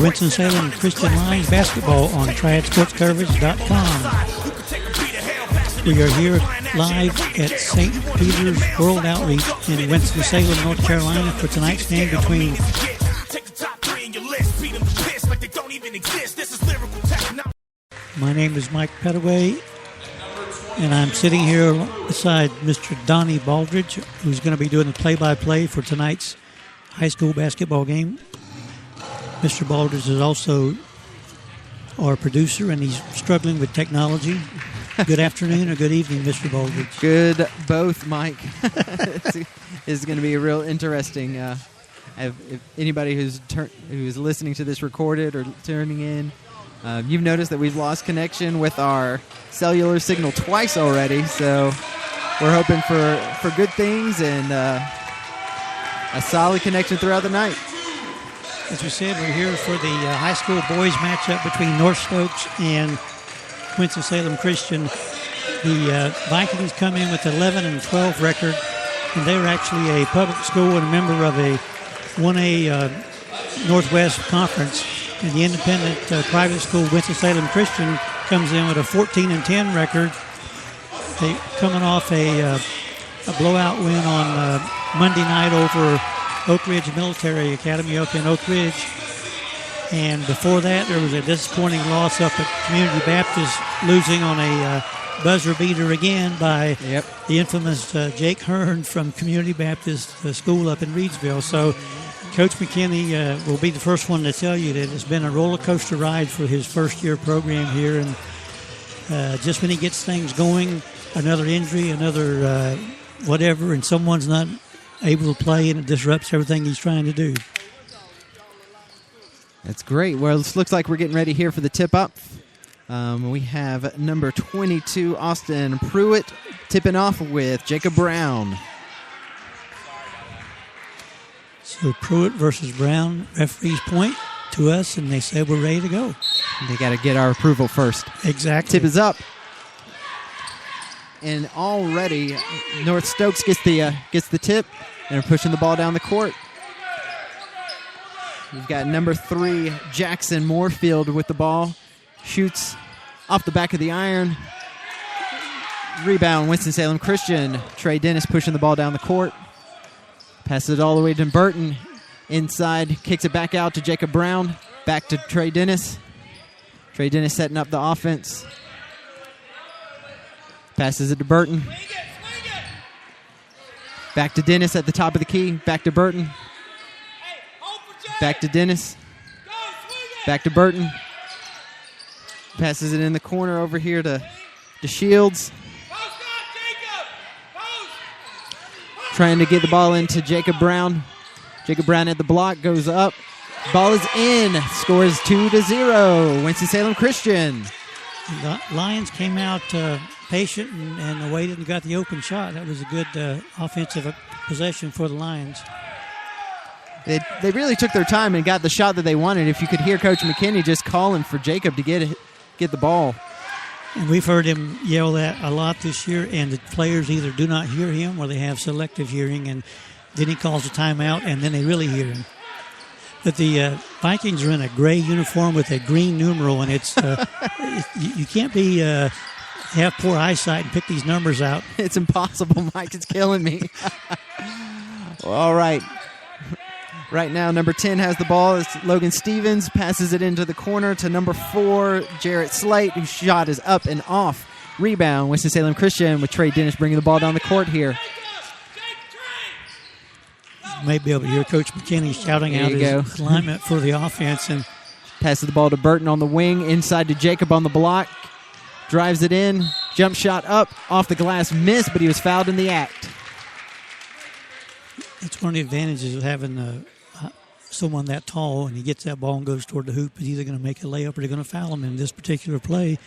Winston-Salem Christian Lions basketball on tradsportscoverage.com. We are here live at St. Peter's World Outreach in Winston-Salem, North Carolina for tonight's game between My name is Mike Pettaway, and I'm sitting here beside Mr. Donnie Baldridge, who's going to be doing the play-by-play for tonight's high school basketball game. Mr. Baldridge is also our producer, and he's struggling with technology. Good afternoon or good evening, Mr. Baldridge. Good both, Mike. It's going to be a real interesting. If anybody who's listening to this recorded or turning in, you've noticed that we've lost connection with our cellular signal twice already, so we're hoping for good things and a solid connection throughout the night. As we said, we're here for the high school boys matchup between North Stokes and Winston-Salem Christian. The Vikings come in with 11-12 record, and they're actually a public school and a member of a 1A Northwest Conference. And the independent private school Winston-Salem Christian comes in with a 14-10 record. They coming off a blowout win on Monday night over Oak Ridge Military Academy up in Oak Ridge. And before that, there was a disappointing loss up at Community Baptist, losing on a buzzer beater again by the infamous Jake Hearn from Community Baptist School up in Reedsville. So Coach McKinney will be the first one to tell you that it's been a roller coaster ride for his first-year program here. And just when he gets things going, another injury, another whatever, and someone's not able to play, and it disrupts everything he's trying to do. That's great. Well, it looks like we're getting ready here for the tip-up. We have number 22, Austin Pruitt, tipping off with Jacob Brown. So Pruitt versus Brown, referees point to us, and they say we're ready to go. They got to get our approval first. Exactly. Tip is up. And already North Stokes gets the tip, and they're pushing the ball down the court. We've got number 3, Jackson Moorfield with the ball. Shoots off the back of the iron. Rebound, Winston-Salem Christian. Trey Dennis pushing the ball down the court. Passes it all the way to Burton. Inside, kicks it back out to Jacob Brown. Back to Trey Dennis. Trey Dennis setting up the offense. Passes it to Burton. Back to Dennis at the top of the key. Back to Burton. Back to Dennis. Back to Burton. Passes it in the corner over here to Shields. Trying to get the ball into Jacob Brown. Jacob Brown at the block, goes up. Ball is in. Scores 2-0. Winston-Salem Christian. The Lions came out patient and waited and got the open shot. That was a good offensive possession for the Lions. They really took their time and got the shot that they wanted. If you could hear Coach McKinney just calling for Jacob to get the ball. And we've heard him yell that a lot this year, and the players either do not hear him or they have selective hearing, and then he calls a timeout, and then they really hear him. But the Vikings are in a gray uniform with a green numeral, and it's you can't be have poor eyesight and pick these numbers out. It's impossible, Mike. It's killing me. Well, all right. Right now, number 10 has the ball. It's Logan Stevens, passes it into the corner to number 4, Jarrett Slate, whose shot is up and off. Rebound, Winston-Salem Christian with Trey Dennis bringing the ball down the court here. You may be able to hear Coach McKinney shouting out his alignment for the offense. And passes the ball to Burton on the wing, inside to Jacob on the block. Drives it in, jump shot up, off the glass, missed, but he was fouled in the act. It's one of the advantages of having someone that tall, and he gets that ball and goes toward the hoop. He's either going to make a layup or they're going to foul him. In this particular play,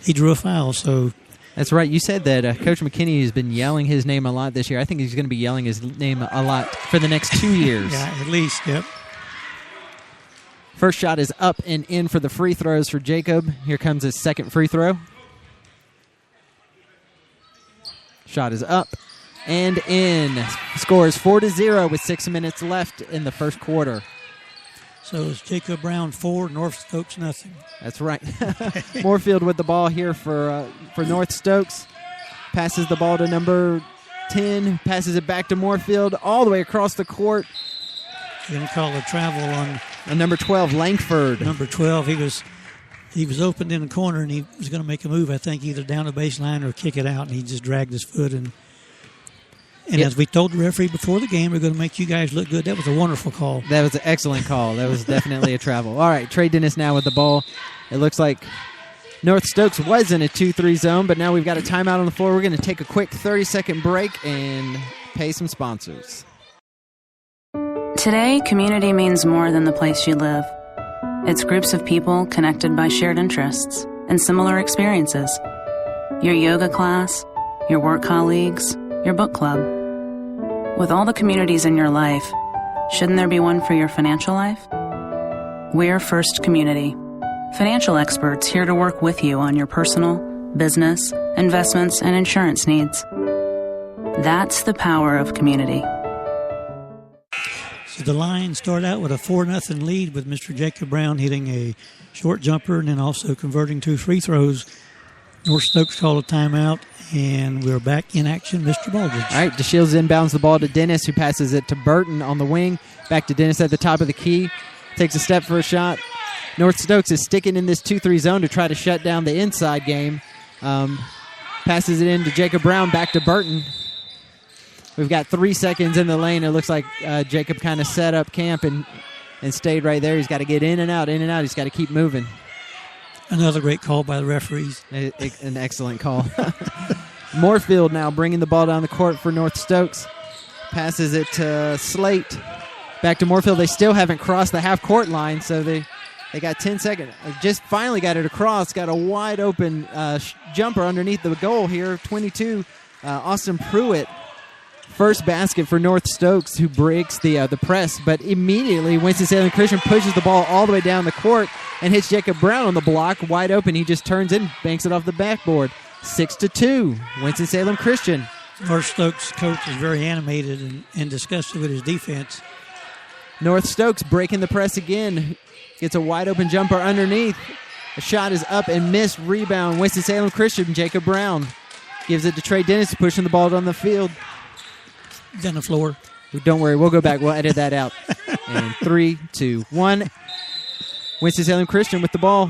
he drew a foul. So that's right. You said that Coach McKinney has been yelling his name a lot this year. I think he's going to be yelling his name a lot for the next 2 years. Yeah, at least, yep. First shot is up and in for the free throws for Jacob. Here comes his second free throw. Shot is up and in. Scores 4-0 with 6 minutes left in the first quarter. So it's Jacob Brown 4, North Stokes nothing. That's right. Moorfield with the ball here for North Stokes. Passes the ball to number 10. Passes it back to Moorfield all the way across the court. You're going to call a travel on number 12, Langford. Number 12, he was opened in the corner, and he was going to make a move, I think, either down the baseline or kick it out, and he just dragged his foot. And as we told the referee before the game, we're going to make you guys look good. That was a wonderful call. That was an excellent call. That was definitely a travel. All right, Trey Dennis now with the ball. It looks like North Stokes was in a 2-3 zone, but now we've got a timeout on the floor. We're going to take a quick 30-second break and pay some sponsors. Today, community means more than the place you live. It's groups of people connected by shared interests and similar experiences. Your yoga class, your work colleagues, your book club. With all the communities in your life, shouldn't there be one for your financial life? We're First Community, financial experts here to work with you on your personal, business, investments, and insurance needs. That's the power of community. So the Lions start out with a 4-0 lead with Mr. Jacob Brown hitting a short jumper and then also converting 2 free throws. North Stokes called a timeout, and we're back in action. Mr. Baldridge. All right, DeShields inbounds the ball to Dennis, who passes it to Burton on the wing. Back to Dennis at the top of the key. Takes a step for a shot. North Stokes is sticking in this 2-3 zone to try to shut down the inside game. Passes it in to Jacob Brown, back to Burton. We've got 3 seconds in the lane. It looks like Jacob kind of set up camp and stayed right there. He's got to get in and out, in and out. He's got to keep moving. Another great call by the referees. An excellent call. Moorfield now bringing the ball down the court for North Stokes. Passes it to Slate. Back to Moorfield. They still haven't crossed the half-court line, so they got 10 seconds. Just finally got it across. Got a wide-open jumper underneath the goal here. 22, Austin Pruitt. First basket for North Stokes, who breaks the press, but immediately Winston-Salem Christian pushes the ball all the way down the court and hits Jacob Brown on the block, wide open. He just turns in, banks it off the backboard. 6-2, Winston-Salem Christian. North Stokes' coach is very animated and disgusted with his defense. North Stokes breaking the press again. Gets a wide open jumper underneath. The shot is up and missed. Rebound, Winston-Salem Christian, Jacob Brown. Gives it to Trey Dennis, pushing the ball down the field. Down the floor. Don't worry, we'll go back. We'll edit that out. And 3, 2, 1. Winston-Salem Christian with the ball.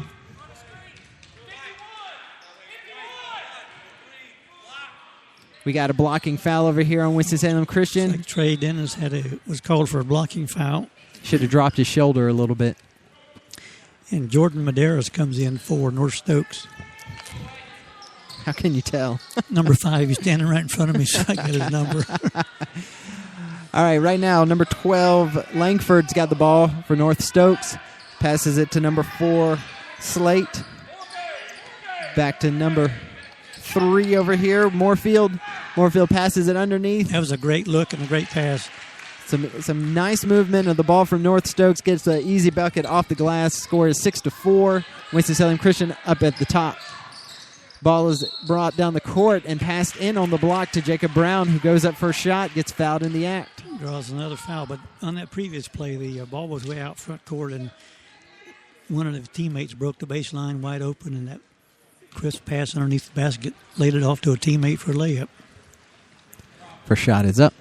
We got a blocking foul over here on Winston-Salem Christian. Like Trey Dennis was called for a blocking foul. Should have dropped his shoulder a little bit. And Jordan Medeiros comes in for North Stokes. How can you tell? Number 5. He's standing right in front of me, so I get his number. All right, right now, number 12, Langford's got the ball for North Stokes. Passes it to number 4, Slate. Back to number 3 over here, Moorfield. Moorfield passes it underneath. That was a great look and a great pass. Some nice movement of the ball from North Stokes. Gets the easy bucket off the glass. Score is 6-4. Winston-Salem Christian up at the top. Ball is brought down the court and passed in on the block to Jacob Brown, who goes up for a shot, gets fouled in the act. Draws another foul, but on that previous play, the ball was way out front court, and one of the teammates broke the baseline wide open, and that crisp pass underneath the basket laid it off to a teammate for a layup. First shot is up.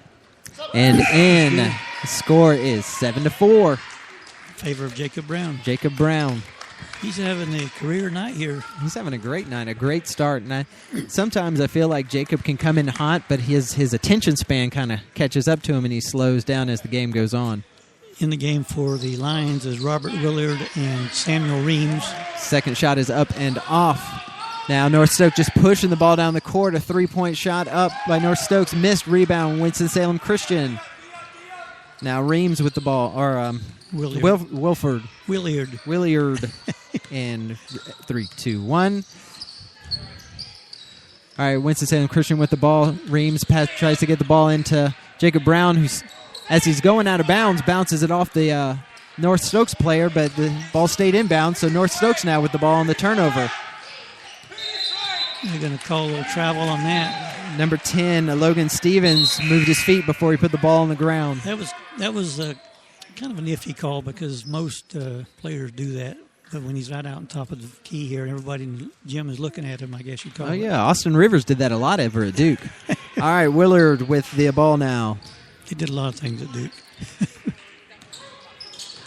And in. The score is 7-4. In favor of Jacob Brown. Jacob Brown. He's having a career night here. He's having a great night, a great start. And sometimes I feel like Jacob can come in hot, but his attention span kind of catches up to him, and he slows down as the game goes on. In the game for the Lions is Robert Willard and Samuel Reams. Second shot is up and off. Now North Stokes just pushing the ball down the court. A three-point shot up by North Stokes. Missed rebound, Winston-Salem Christian. Now Reams with the ball, or Wilford. Williard. And 3, 2, 1. All right, Winston-Salem Christian with the ball. Reams tries to get the ball into Jacob Brown, who, as he's going out of bounds, bounces it off the North Stokes player, but the ball stayed inbounds, so North Stokes now with the ball on the turnover. They're going to call a little travel on that. Number 10, Logan Stevens, moved his feet before he put the ball on the ground. That was kind of an iffy call because most players do that. But when he's right out on top of the key here and everybody in the gym is looking at him, I guess you'd call it. Oh, yeah. Austin Rivers did that a lot over at Duke. All right, Willard with the ball now. He did a lot of things at Duke.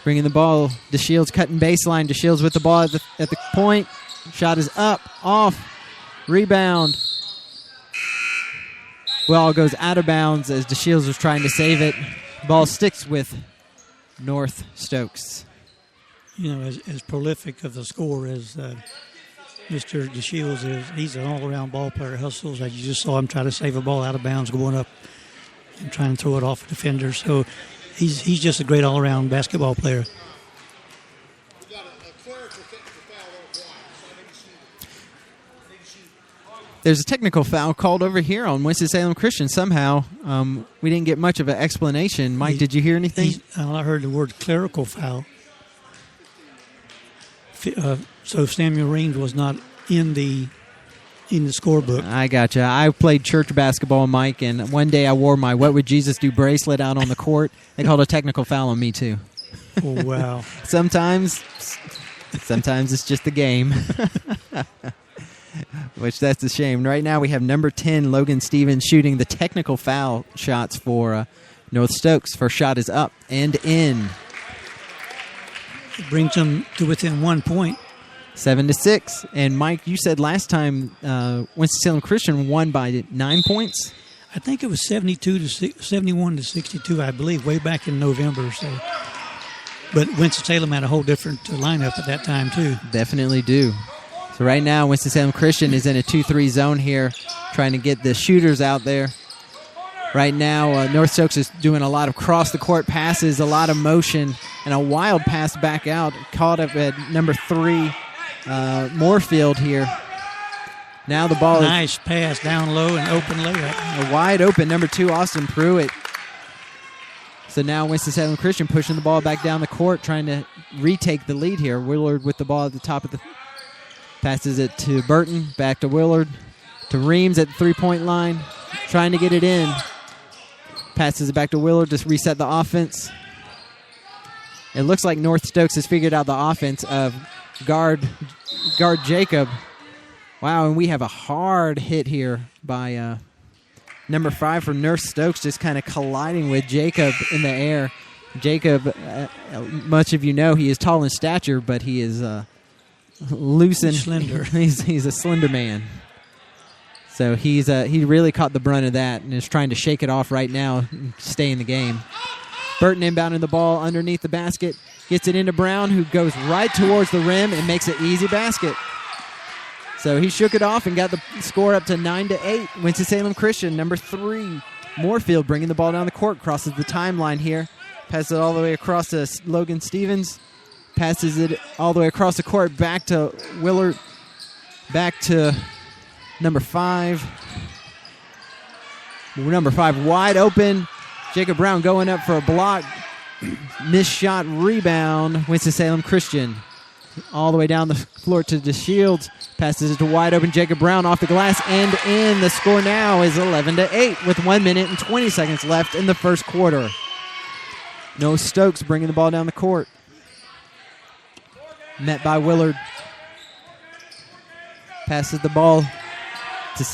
Bringing the ball. DeShields cutting baseline. DeShields with the ball at the point. Shot is up, off, rebound. Ball goes out of bounds as DeShields was trying to save it. Ball sticks with North Stokes. You know, as prolific of the scorer as Mr. DeShields is, he's an all-around ball player. Hustles, like you just saw him try to save a ball out of bounds, going up and trying to throw it off a defender. So he's just a great all-around basketball player. There's a technical foul called over here on Winston-Salem Christian somehow. We didn't get much of an explanation. Mike, did you hear anything? I heard the word clerical foul. So Samuel Reams was not in the scorebook. I gotcha. I played church basketball, Mike, and one day I wore my What Would Jesus Do bracelet out on the court. They called a technical foul on me, too. Oh, wow. Sometimes it's just the game. Which that's a shame. Right now we have number 10, Logan Stevens, shooting the technical foul shots for North Stokes. First shot is up and in. It brings them to within 1 point. 7-6. And Mike, you said last time Winston-Salem Christian won by 9 points. I think it was 71 to 62, I believe, way back in November. So, but Winston-Salem had a whole different lineup at that time too. Definitely do. So right now, Winston-Salem Christian is in a 2-3 zone here, trying to get the shooters out there. Right now, North Stokes is doing a lot of cross-the-court passes, a lot of motion, and a wild pass back out. Caught up at number 3, Moorfield here. Now the ball nice pass down low and open layup. A wide open number 2, Austin Pruitt. So now Winston-Salem Christian pushing the ball back down the court, trying to retake the lead here. Willard with the ball at the top of the... Passes it to Burton, back to Willard, to Reams at the three-point line, trying to get it in. Passes it back to Willard to reset the offense. It looks like North Stokes has figured out the offense of guard Jacob. Wow, and we have a hard hit here by number 5 from North Stokes, just kind of colliding with Jacob in the air. Jacob, much of you know, he is tall in stature, but he is... loose and slender. He's a slender man. So he really caught the brunt of that and is trying to shake it off right now and stay in the game. Burton inbounding the ball underneath the basket, gets it into Brown, who goes right towards the rim and makes an easy basket. So he shook it off and got the score up to 9-8. Winston-Salem Christian, number 3, Moorfield bringing the ball down the court, crosses the timeline here, passes it all the way across to Logan Stevens. Passes it all the way across the court, back to Willard, back to number 5. Number 5 wide open. Jacob Brown going up for a block. Missed shot, rebound. Winston-Salem Christian. All the way down the floor to DeShields. Passes it to wide open Jacob Brown off the glass and in. The score now is 11-8 with 1 minute and 20 seconds left in the first quarter. No Stokes bringing the ball down the court. Met by Willard. Passes the ball to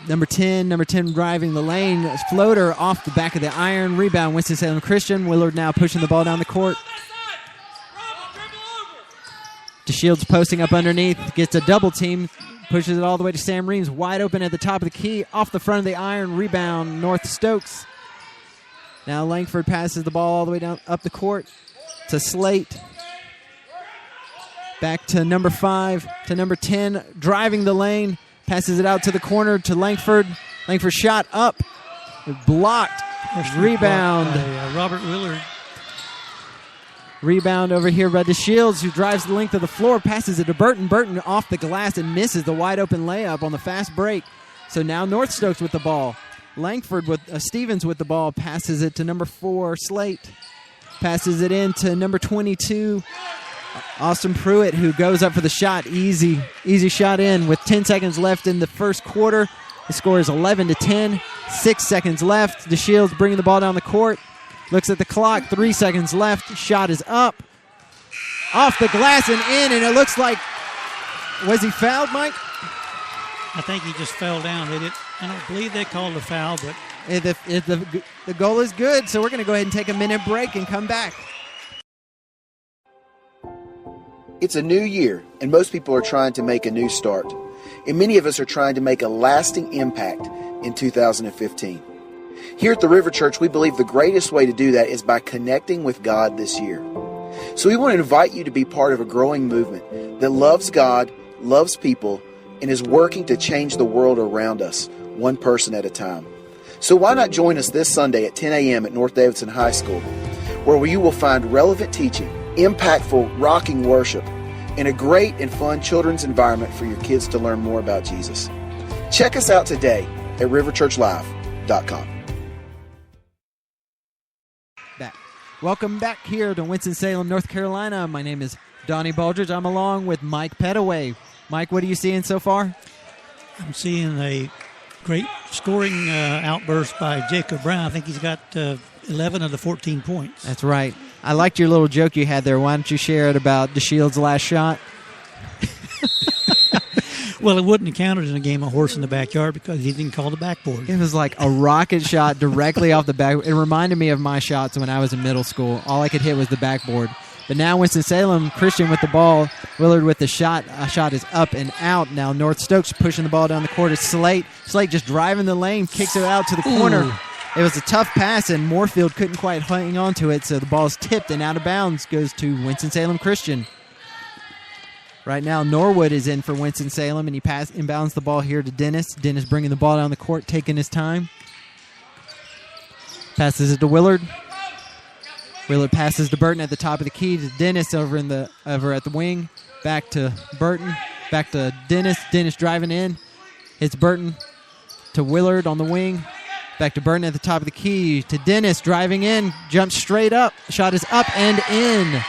number 10. Number 10 driving the lane. Floater off the back of the iron. Rebound Winston-Salem Christian. Willard now pushing the ball down the court. DeShields posting up underneath. Gets a double team. Pushes it all the way to Sam Reams. Wide open at the top of the key. Off the front of the iron. Rebound North Stokes. Now Langford passes the ball all the way down up the court to Slate. Back to number 5, to number 10, driving the lane, passes it out to the corner to Langford. Langford shot up, blocked, rebound. By, Robert Willard. Rebound over here by DeShields, who drives the length of the floor, passes it to Burton. Burton off the glass and misses the wide open layup on the fast break. So now North Stokes with the ball. Langford with Stevens with the ball, passes it to number 4, Slate. Passes it in to number 22, Austin Pruitt, who goes up for the shot. Easy shot in with 10 seconds left in the first quarter. The score is 11-10. 6 seconds left. DeShields bringing the ball down the court. Looks at the clock. 3 seconds left. Shot is up. Off the glass and in, and it looks like, was he fouled, Mike? I think he just fell down. I don't believe they called a foul, but If the goal is good, so we're going to go ahead and take a minute break and come back. It's a new year, and most people are trying to make a new start. And many of us are trying to make a lasting impact in 2015. Here at the River Church, we believe the greatest way to do that is by connecting with God this year. So we want to invite you to be part of a growing movement that loves God, loves people, and is working to change the world around us, one person at a time. So why not join us this Sunday at 10 a.m. at North Davidson High School, where you will find relevant teaching, impactful, rocking worship, and a great and fun children's environment for your kids to learn more about Jesus. Check us out today at riverchurchlive.com. Welcome back here to Winston-Salem, North Carolina. My name is Donnie Baldridge. I'm along with Mike Pettaway. Mike, what are you seeing so far? I'm seeing a great scoring outburst by Jacob Brown. I think he's got 11 of the 14 points. That's right. I liked your little joke you had there. Why don't you share it about DeShield's last shot? Well, it wouldn't have counted in a game of horse in the backyard because he didn't call the backboard. It was like a rocket shot directly off the back. It reminded me of my shots when I was in middle school. All I could hit was the backboard. But now Winston-Salem, Christian with the ball, Willard with the shot. A shot is up and out. Now North Stokes pushing the ball down the court is Slate. Slate just driving the lane, kicks it out to the corner. Ooh. It was a tough pass, and Moorfield couldn't quite hang on to it, so the ball is tipped and out of bounds, goes to Winston-Salem Christian. Right now, Norwood is in for Winston-Salem, and he inbounds the ball here to Dennis. Dennis bringing the ball down the court, taking his time. Passes it to Willard. Willard passes to Burton at the top of the key to Dennis over at the wing. Back to Burton. Back to Dennis. Dennis driving in. Hits Burton to Willard on the wing. Back to Burton at the top of the key to Dennis driving in. Jumps straight up. Shot is up and in.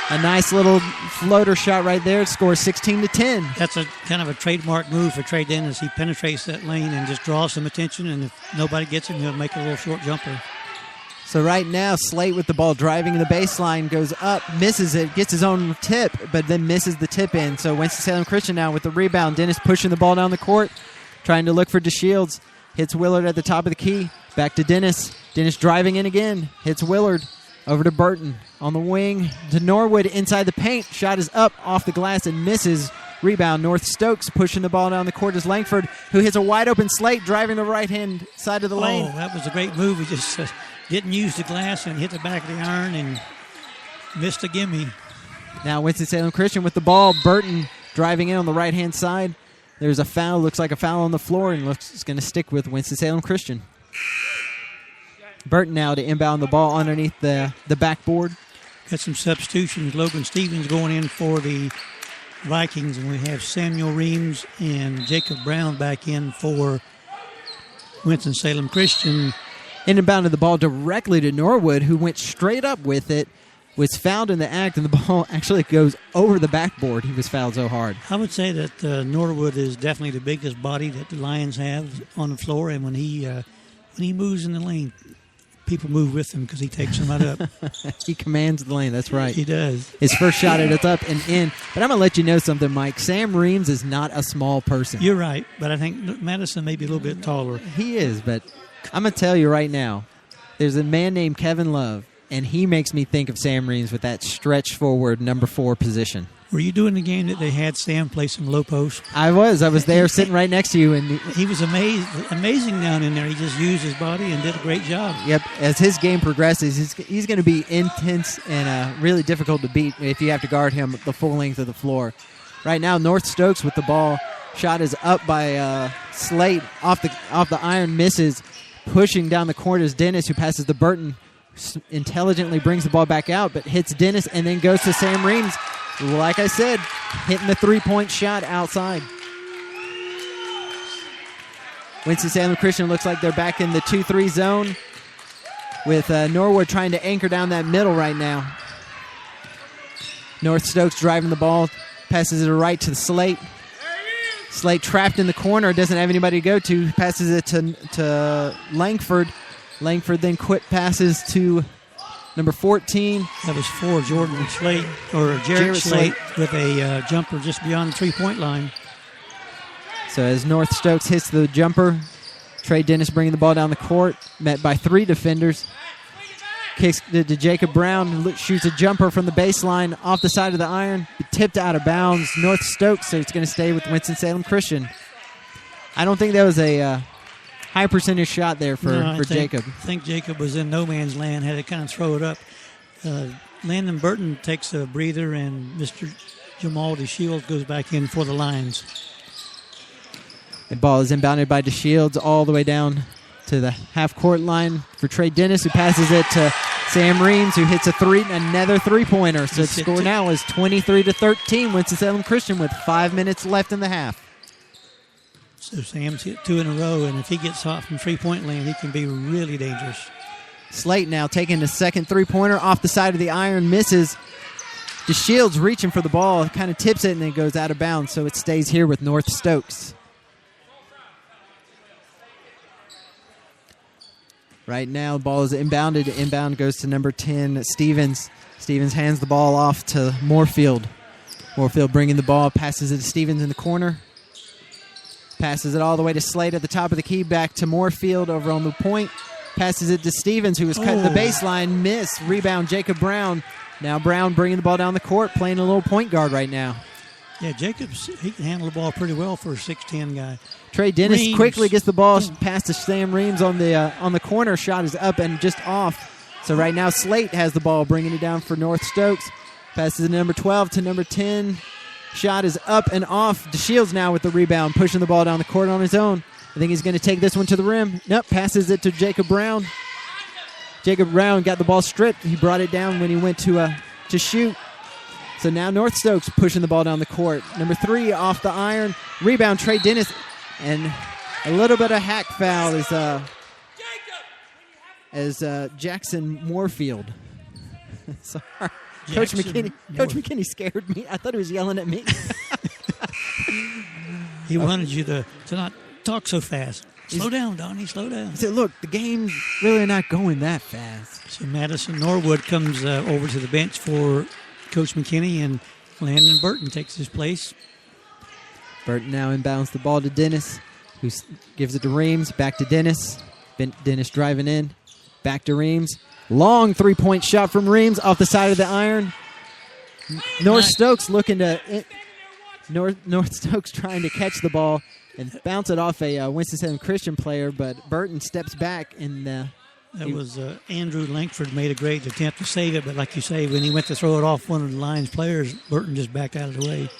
A nice little floater shot right there. Scores 16-10. That's a kind of a trademark move for Trey Dennis. He penetrates that lane and just draws some attention, and if nobody gets him, he'll make a little short jumper. So right now, Slate with the ball driving the baseline, goes up, misses it, gets his own tip, but then misses the tip in. So Winston-Salem Christian now with the rebound. Dennis pushing the ball down the court, trying to look for DeShields. Hits Willard at the top of the key. Back to Dennis. Dennis driving in again. Hits Willard. Over to Burton on the wing to Norwood inside the paint. Shot is up off the glass and misses. Rebound. North Stokes pushing the ball down the court is Langford, who hits a wide open Slate driving the right hand side of the lane. Oh, that was a great move. He just didn't use the glass and hit the back of the iron and missed a gimme. Now Winston-Salem Christian with the ball. Burton driving in on the right hand side. There's a foul. Looks like a foul on the floor, and looks it's going to stick with Winston-Salem Christian. Burton now to inbound the ball underneath the backboard. Got some substitutions. Logan Stevens going in for the Vikings, and we have Samuel Reams and Jacob Brown back in for Winston-Salem Christian. Inbounded the ball directly to Norwood, who went straight up with it, was fouled in the act, and the ball actually goes over the backboard. He was fouled so hard. I would say that Norwood is definitely the biggest body that the Lions have on the floor, and when he moves in the lane, people move with him because he takes them right up. He commands the lane. That's right. He does. His first shot at it's up and in. But I'm going to let you know something, Mike. Sam Reams is not a small person. You're right, but I think Madison may be a little bit taller. He is, but I'm going to tell you right now, there's a man named Kevin Love, and he makes me think of Sam Reams with that stretch forward number 4 position. Were you doing the game that they had Sam play some low post? I was there sitting right next to you. And he was amazing down in there. He just used his body and did a great job. Yep. As his game progresses, he's going to be intense and really difficult to beat if you have to guard him the full length of the floor. Right now, North Stokes with the ball. Shot is up by Slate off the iron, misses. Pushing down the court is Dennis, who passes to Burton. Intelligently brings the ball back out, but hits Dennis and then goes to Sam Reams. Like I said, hitting the 3-point shot outside. Winston-Salem Christian looks like they're back in the 2-3 zone with Norwood trying to anchor down that middle right now. North Stokes driving the ball, passes it right to Slate. Slate trapped in the corner, doesn't have anybody to go to, passes it to Langford. Langford then quick passes to number 14. That was for Jordan Slate, or Jarrett Slate, with a jumper just beyond the three-point line. So as North Stokes hits the jumper, Trey Dennis bringing the ball down the court, met by 3 defenders. Kicks to Jacob Brown, shoots a jumper from the baseline off the side of the iron, tipped out of bounds. North Stokes, so it's going to stay with Winston-Salem Christian. I don't think that was a high percentage shot there for Jacob. I think Jacob was in no man's land, had to kind of throw it up. Landon Burton takes a breather, and Mr. Jamal DeShields goes back in for the Lions. The ball is inbounded by DeShields all the way down to the half-court line for Trey Dennis, who passes it to Sam Reams, who hits another three-pointer. So the score now is 23-13, Winston-Salem Christian with 5 minutes left in the half. So Sam's hit 2 in a row, and if he gets hot from three-point land, he can be really dangerous. Slate now taking the second three-pointer off the side of the iron, misses. DeShields reaching for the ball, kind of tips it, and then goes out of bounds, so it stays here with North Stokes. Right now, the ball is inbounded. Inbound goes to number 10, Stevens. Stevens hands the ball off to Moorfield. Moorfield bringing the ball, passes it to Stevens in the corner. Passes it all the way to Slate at the top of the key, back to Moorfield over on the point. Passes it to Stevens, who was cutting the baseline. Miss. Rebound, Jacob Brown. Now Brown bringing the ball down the court, playing a little point guard right now. Yeah, Jacobs, he can handle the ball pretty well for a 6'10" guy. Trey Dennis quickly gets the ball past to Sam Reams on the corner. Shot is up and just off. So right now Slate has the ball, bringing it down for North Stokes. Passes to number 12 to number 10. Shot is up and off. DeShields now with the rebound, pushing the ball down the court on his own. I think he's going to take this one to the rim. Nope, passes it to Jacob Brown. Jacob Brown got the ball stripped. He brought it down when he went to shoot. So now North Stokes pushing the ball down the court. Number 3 off the iron. Rebound, Trey Dennis. And a little bit of hack foul as Jackson Moorfield. Sorry. Coach McKinney scared me. I thought he was yelling at me. He wanted you to not talk so fast. Slow down, Donnie, slow down. He said, look, the game's really not going that fast. So Madison Norwood comes over to the bench for Coach McKinney, and Landon Burton takes his place. Burton now inbounds the ball to Dennis, who gives it to Reams. Back to Dennis. Dennis driving in. Back to Reams. Long three-point shot from Reams off the side of the iron. North Stokes North Stokes trying to catch the ball and bounce it off a Winston-Salem Christian player, but Burton steps back and that was Andrew Langford made a great attempt to save it, but like you say, when he went to throw it off one of the Lions players, Burton just backed out of the way.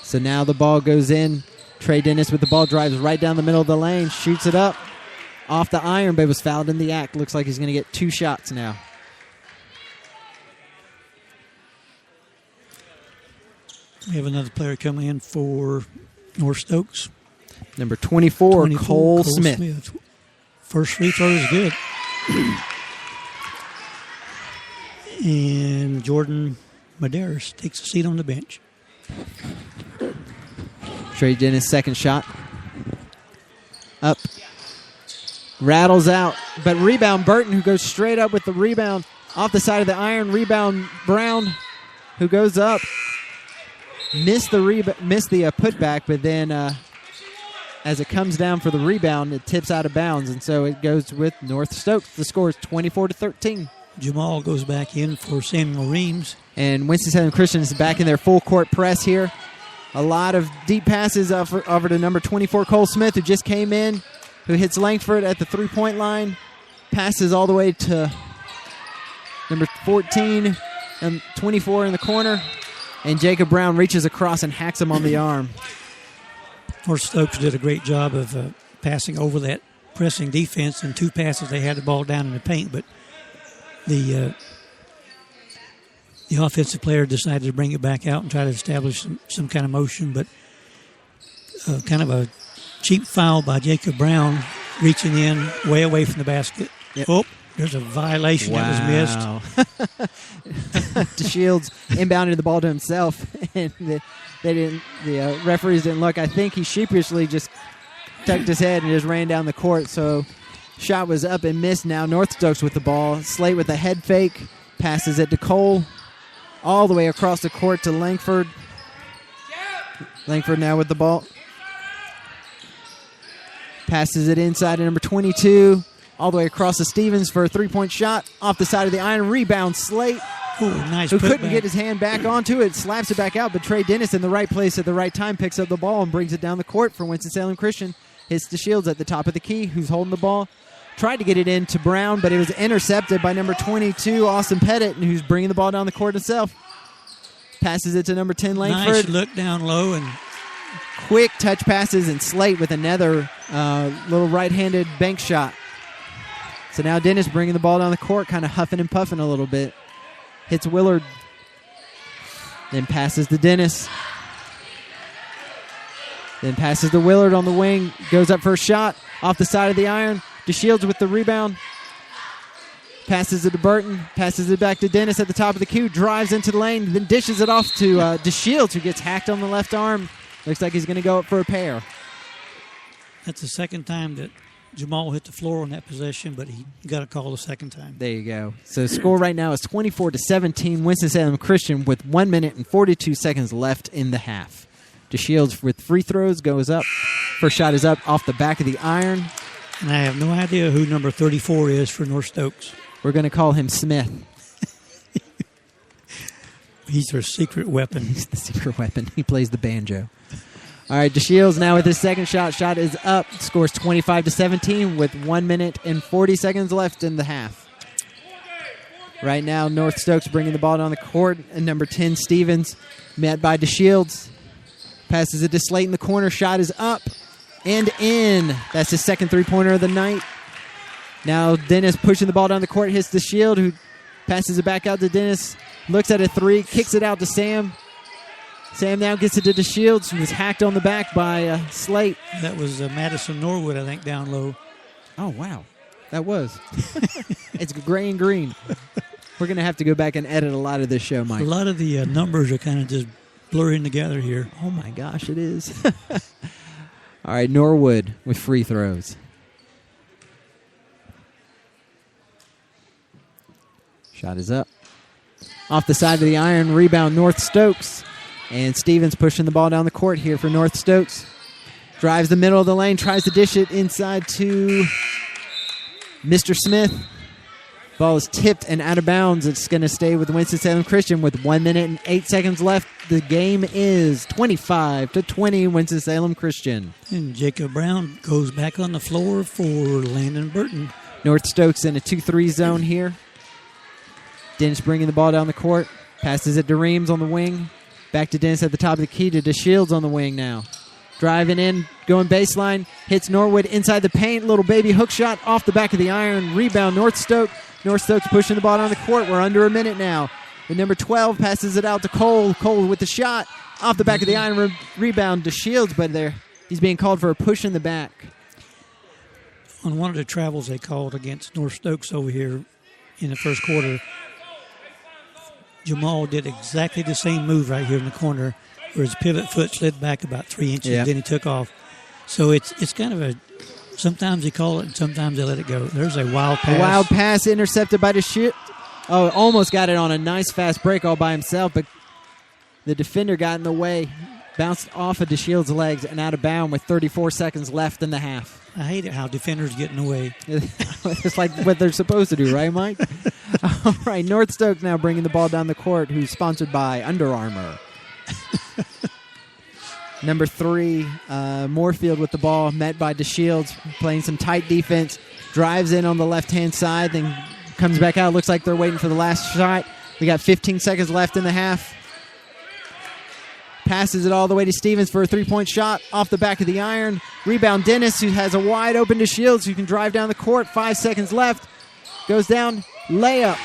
So now the ball goes in. Trey Dennis with the ball drives right down the middle of the lane, shoots it up off the iron, but was fouled in the act. Looks like he's going to get 2 shots now. We have another player coming in for North Stokes. Number 24, Cole Smith. First free throw is good. And Jordan Medeiros takes a seat on the bench. Trey Dennis' second shot. Up. Rattles out. But rebound Burton, who goes straight up with the rebound off the side of the iron. Rebound Brown, who goes up. Missed the putback, but then as it comes down for the rebound, it tips out of bounds, and so it goes with North Stokes. The score is 24-13. Jamal goes back in for Samuel Reams. And Winston-Salem Christian is back in their full court press here. A lot of deep passes over to number 24, Cole Smith, who just came in, who hits Langford at the three-point line. Passes all the way to number 14 and 24 in the corner. And Jacob Brown reaches across and hacks him on the arm. North Stokes did a great job of passing over that pressing defense. In 2 passes, they had the ball down in the paint, but the offensive player decided to bring it back out and try to establish some kind of motion, but kind of a cheap foul by Jacob Brown, reaching in way away from the basket. Yep. Oh, there's a violation that was missed. DeShields inbounded the ball to himself, and the referees didn't look. I think he sheepishly just tucked his head and just ran down the court. So Shot was up and missed. Now North Stokes with the ball. Slate with a head fake. Passes it to Cole. All the way across the court to Langford. Langford now with the ball. Passes it inside to number 22. All the way across to Stevens for a three-point shot. Off the side of the iron. Rebound Slate. Ooh, nice who put couldn't back. get his hand back onto it. Slaps it back out. But Trey Dennis in the right place at the right time picks up the ball and brings it down the court for Winston-Salem Christian. Hits the Shields at the top of the key, who's holding the ball. Tried to get it in to Brown, but it was intercepted by number 22, Austin Pettit, who's bringing the ball down the court himself. Passes it to number 10, Langford. Nice look down low and Quick touch passes, and Slate with another little right-handed bank shot. So now Dennis bringing the ball down the court, kind of huffing and puffing a little bit. Hits Willard. Then passes to Dennis. Then passes to Willard on the wing. Goes up for a shot. Off the side of the iron. DeShields with the rebound. Passes it to Burton. Passes it back to Dennis at the top of the key. Drives into the lane. Then dishes it off to DeShields, who gets hacked on the left arm. Looks like he's going to go up for a pair. that's the second time that Jamal hit the floor on that possession, but he got a call the second time. There you go. So the score right now is 24-17. Winston-Salem Christian with 1 minute and 42 seconds left in the half. DeShields with free throws goes up. First shot is up off the back of the iron. And I have no idea who number 34 is for North Stokes. We're going to call him Smith. He's their secret weapon. He's the secret weapon. He plays the banjo. All right, DeShields now with his second shot. Shot is up. Scores 25-17 with 1 minute and 40 seconds left in the half. Right now, North Stokes bringing the ball down the court. And number 10, Stevens, met by DeShields. Passes it to Slate in the corner. Shot is up and in. That's his second three-pointer of the night. Now Dennis pushing the ball down the court. Hits DeShield, who passes it back out to Dennis. Looks at a three. Kicks it out to Sam. Sam now gets it to DeShields, who was hacked on the back by Slate. That was Madison Norwood, I think, down low. Oh, wow. That was. It's gray and green. We're going to have to go back and edit a lot of this show, Mike. A lot of the numbers are kind of just blurring together here. Oh, my gosh, it is. All right, Norwood with free throws. Shot is up. Off the side of the iron, rebound North Stokes. And Stevens pushing the ball down the court here for North Stokes. Drives the middle of the lane, tries to dish it inside to Mr. Smith. Ball is tipped and out of bounds. It's going to stay with Winston-Salem Christian with 1 minute and 8 seconds left. The game is 25-20, Winston-Salem Christian. And Jacob Brown goes back on the floor for Landon Burton. North Stokes in a 2-3 zone here. Dennis bringing the ball down the court. Passes it to Reams on the wing. Back to Dennis at the top of the key to DeShields on the wing now. Driving in, going baseline. Hits Norwood inside the paint. Little baby hook shot off the back of the iron. Rebound North Stokes. North Stokes pushing the ball down the court. We're under a minute now. The number 12 passes it out to Cole. Cole with the shot. Off the back of the iron. Rebound DeShields, but he's being called for a push in the back. On one of the travels they called against North Stokes over here in the first quarter, Jamal did exactly the same move right here in the corner where his pivot foot slid back about 3 inches, Yep. then he took off. So it's kind of a, sometimes they call it and sometimes they let it go. There's a wild pass. A wild pass intercepted by DeShields. Oh, almost got it on a nice fast break all by himself, but the defender got in the way. Bounced off of DeShields' legs and out of bounds with 34 seconds left in the half. I hate it how defenders get in the way. It's like what they're supposed to do, right, Mike? All right, North Stokes now bringing the ball down the court, who's sponsored by Under Armour. Number 3, Moorfield with the ball, met by DeShields, playing some tight defense. Drives in on the left-hand side, then comes back out. Looks like they're waiting for the last shot. We got 15 seconds left in the half. Passes it all the way to Stevens for a three-point shot off the back of the iron. Rebound Dennis, who has a wide open DeShields, who can drive down the court. 5 seconds left. Goes down. Layup.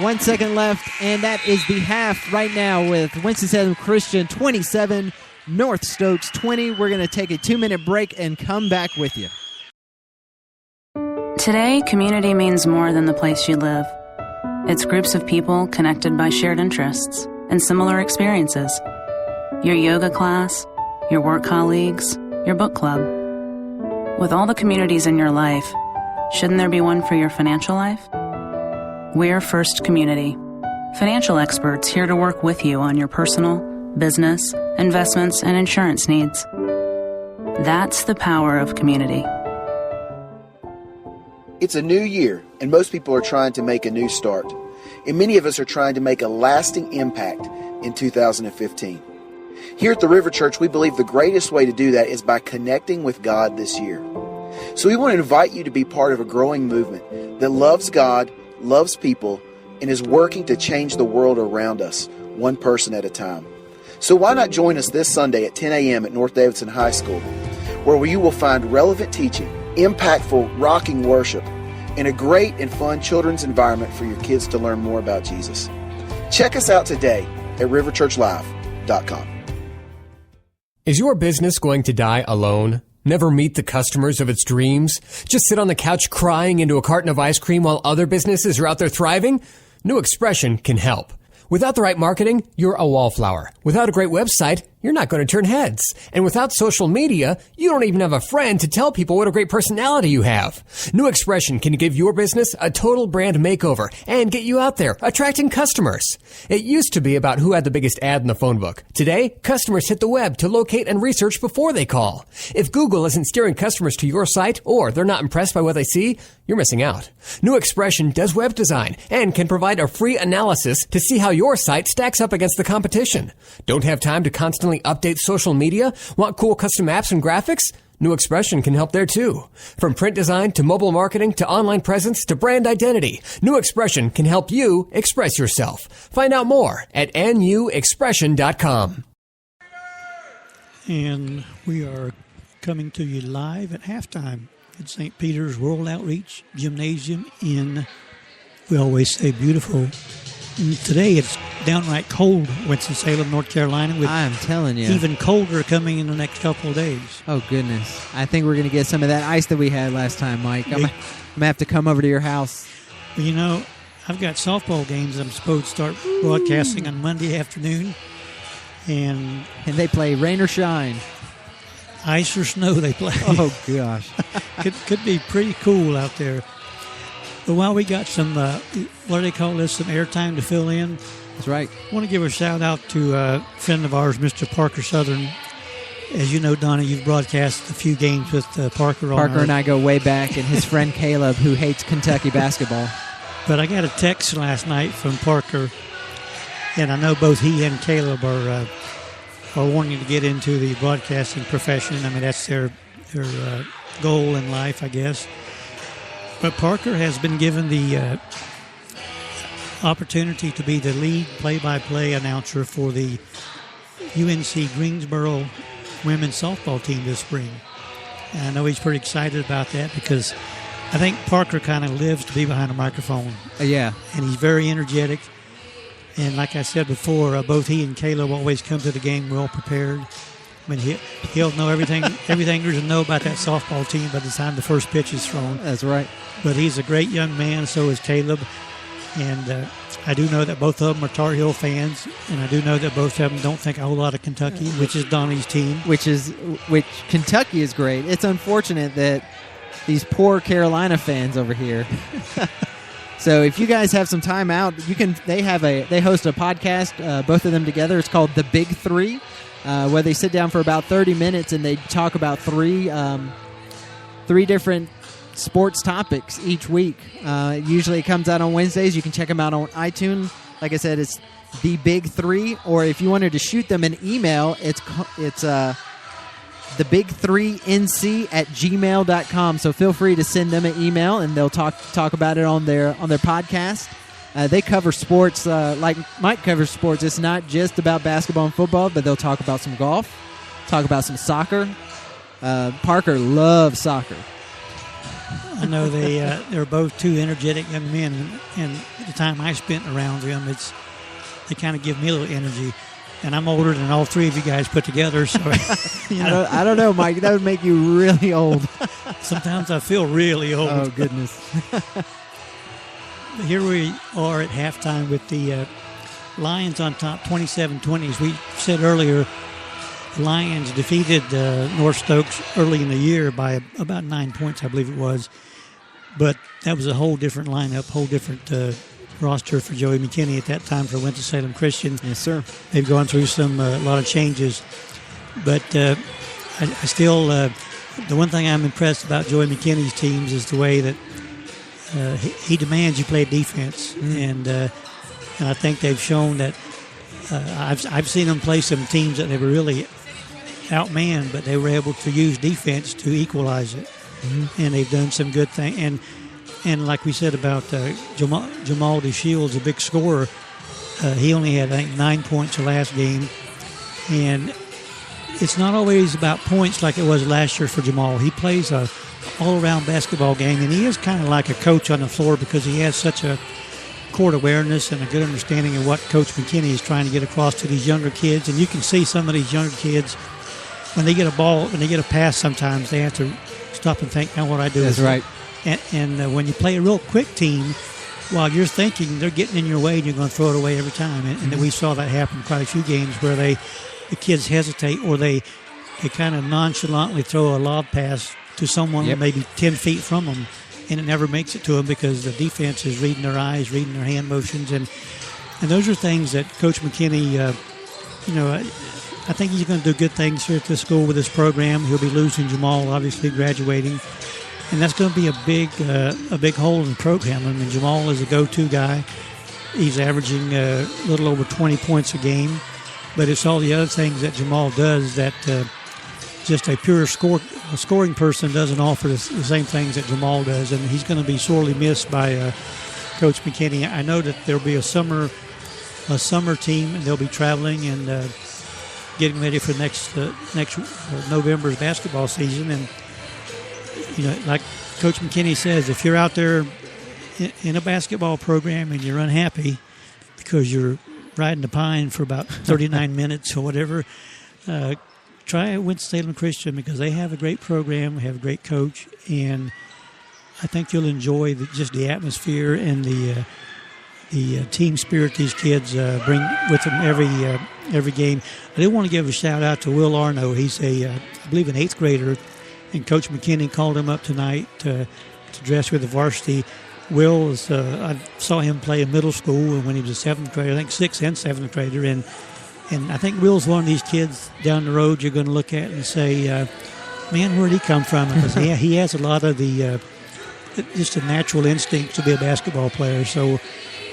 1 second left. And that is the half right now with Winston-Salem Christian 27, North Stokes 20. We're going to take a 2-minute break and come back with you. Today, community means more than the place you live. It's groups of people connected by shared interests and similar experiences. Your yoga class, your work colleagues, your book club. With all the communities in your life, Shouldn't there be one for your financial life? We're First Community, financial experts here to work with you on your personal, business, investments, and insurance needs. That's the power of community. It's a new year, and most people are trying to make a new start. And many of us are trying to make a lasting impact in 2015. Here at the River Church, we believe the greatest way to do that is by connecting with God this year. So we want to invite you to be part of a growing movement that loves God, loves people, and is working to change the world around us, one person at a time. So why not join us this Sunday at 10 a.m. at North Davidson High School, where you will find relevant teaching, impactful, rocking worship, and a great and fun children's environment for your kids to learn more about Jesus. Check us out today at riverchurchlive.com. Is your business going to die alone? Never meet the customers of its dreams? Just sit on the couch crying into a carton of ice cream while other businesses are out there thriving? New Expression can help. Without the right marketing, you're a wallflower. Without a great website, you're not going to turn heads. And without social media, you don't even have a friend to tell people what a great personality you have. New Expression can give your business a total brand makeover and get you out there, attracting customers. It used to be about who had the biggest ad in the phone book. Today, customers hit the web to locate and research before they call. If Google isn't steering customers to your site or they're not impressed by what they see, you're missing out. New Expression does web design and can provide a free analysis to see how your site stacks up against the competition. Don't have time to constantly update social media? Want cool custom apps and graphics? New Expression can help there too. From print design to mobile marketing to online presence to brand identity, New Expression can help you express yourself. Find out more at nuexpression.com. And we are coming to you live at halftime at St. Peter's World Outreach Gymnasium in, we always say, beautiful. And today it's downright cold, Winston-Salem, North Carolina, with I'm telling you, even colder coming in the next couple of days. Oh, goodness. I think we're going to get some of that ice that we had last time, Mike. I'm going to have to come over to your house. Well, you know, I've got softball games I'm supposed to start broadcasting on Monday afternoon. And they play rain or shine. Ice or snow they play. Oh, gosh. could be pretty cool out there. But while we got some, what do they call this, some airtime to fill in. That's right. I want to give a shout-out to a friend of ours, Mr. Parker Southern. As you know, Donna, you've broadcast a few games with Parker. Parker and I go way back, and his friend Caleb, who hates Kentucky basketball. But I got a text last night from Parker, and I know both he and Caleb are wanting to get into the broadcasting profession. I mean, that's their goal in life, I guess. But Parker has been given the opportunity to be the lead play-by-play announcer for the UNC Greensboro women's softball team this spring. And I know he's pretty excited about that because I think Parker kind of lives to be behind a microphone. Yeah. And he's very energetic. And like I said before, both he and Caleb always come to the game well prepared. I mean, he'll know everything there is to know about that softball team by the time the first pitch is thrown. That's right. But he's a great young man, so is Caleb. And I do know that both of them are Tar Heel fans, and I do know that both of them don't think a whole lot of Kentucky, which is Donnie's team. Which Kentucky is great. It's unfortunate that these poor Carolina fans over here. So if you guys have some time out, they host a podcast, both of them together. It's called The Big Three, where they sit down for about 30 minutes and they talk about three different sports topics each week. Usually it comes out on Wednesdays. You can check them out on iTunes. Like I said, it's The Big Three. Or if you wanted to shoot them an email, it's thebig3nc@gmail.com. So feel free to send them an email, and they'll talk about it on their podcast. They cover sports like Mike covers sports. It's not just about basketball and football, but they'll talk about some golf, talk about some soccer. Parker loves soccer. I know they're both two energetic young men, and the time I spent around them, they kind of give me a little energy. And I'm older than all three of you guys put together, so you know. I don't know, Mike. That would make you really old. Sometimes I feel really old. Oh, goodness. Here we are at halftime with the Lions on top, 27-20. As we said earlier, the Lions defeated North Stokes early in the year by about 9 points, I believe it was. But that was a whole different lineup, whole different roster for Joey McKinney at that time for Winston-Salem Christian. Yes, sir. They've gone through a lot of changes. But I still, the one thing I'm impressed about Joey McKinney's teams is the way that he demands you play defense. And I think they've shown that I've seen them play some teams that they were really outmanned, but they were able to use defense to equalize it. And they've done some good things. And like we said about Jamal Shields, a big scorer, he only had, I think, 9 points the last game. And it's not always about points like it was last year for Jamal. He plays a all-around basketball game, and he is kind of like a coach on the floor because he has such a court awareness and a good understanding of what Coach McKinney is trying to get across to these younger kids. And you can see some of these younger kids, when they get a ball, when they get a pass sometimes, they have to stop and think, now what I do. That's right. And when you play a real quick team, while you're thinking they're getting in your way and you're going to throw it away every time. And we saw that happen quite a few games where the kids hesitate or they kind of nonchalantly throw a lob pass to someone maybe 10 feet from them, and it never makes it to them because the defense is reading their eyes, reading their hand motions. And those are things that Coach McKinney, I think he's going to do good things here at this school with this program. He'll be losing Jamal, obviously, graduating. And that's going to be a big hole in the program. I mean, Jamal is a go-to guy. He's averaging a little over 20 points a game. But it's all the other things that Jamal does that just a pure scoring person doesn't offer the same things that Jamal does. And he's going to be sorely missed by Coach McKinney. I know that there'll be a summer team, and they'll be traveling and getting ready for next November's basketball season. And like Coach McKinney says, if you're out there in a basketball program and you're unhappy because you're riding the pine for about 39 minutes or whatever, try Winston-Salem Christian because they have a great program, have a great coach, and I think you'll enjoy just the atmosphere and the team spirit these kids bring with them every game. I do want to give a shout out to Will Arno. He's I believe an 8th grader. And Coach McKinney called him up tonight to dress with the varsity. Will is, I saw him play in middle school when he was a 7th grader, I think 6th and 7th grader. And I think Will's one of these kids down the road you're going to look at and say, man, where'd he come from? Because he has a lot of just a natural instinct to be a basketball player. So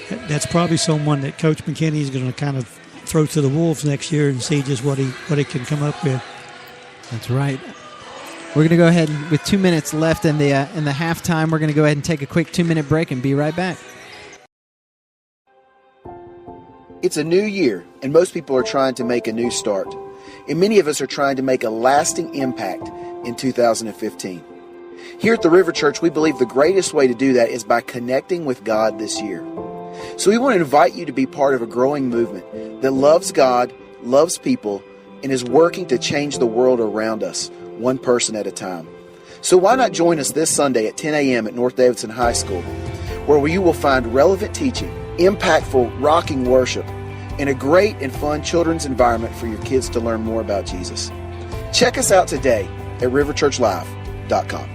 that's probably someone that Coach McKinney is going to kind of throw to the wolves next year and see just what he can come up with. That's right. We're going to go ahead and, with 2 minutes left in the halftime, we're going to go ahead and take a quick 2-minute break and be right back. It's a new year, and most people are trying to make a new start. And many of us are trying to make a lasting impact in 2015. Here at the River Church, we believe the greatest way to do that is by connecting with God this year. So we want to invite you to be part of a growing movement that loves God, loves people, and is working to change the world around us, one person at a time. So why not join us this Sunday at 10 a.m. at North Davidson High School, where you will find relevant teaching, impactful, rocking worship, and a great and fun children's environment for your kids to learn more about Jesus. Check us out today at riverchurchlive.com.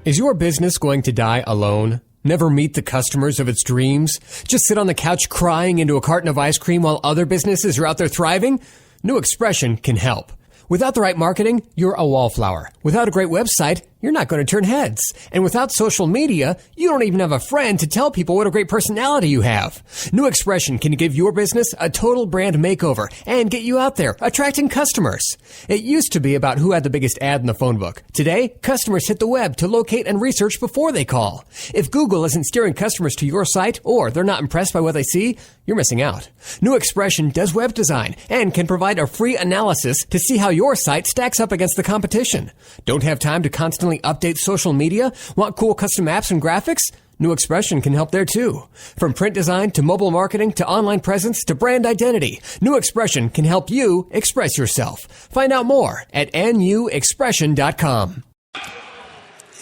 Is your business going to die alone? Never meet the customers of its dreams? Just sit on the couch crying into a carton of ice cream while other businesses are out there thriving? New Expression can help. Without the right marketing, you're a wallflower. Without a great website, you're not going to turn heads. And without social media, you don't even have a friend to tell people what a great personality you have. New Expression can give your business a total brand makeover and get you out there, attracting customers. It used to be about who had the biggest ad in the phone book. Today, customers hit the web to locate and research before they call. If Google isn't steering customers to your site or they're not impressed by what they see, you're missing out. New Expression does web design and can provide a free analysis to see how your site stacks up against the competition. Don't have time to constantly update social media? Want cool custom apps and graphics? New Expression can help there too. From print design to mobile marketing to online presence to brand identity, New Expression can help you express yourself. Find out more at nuexpression.com.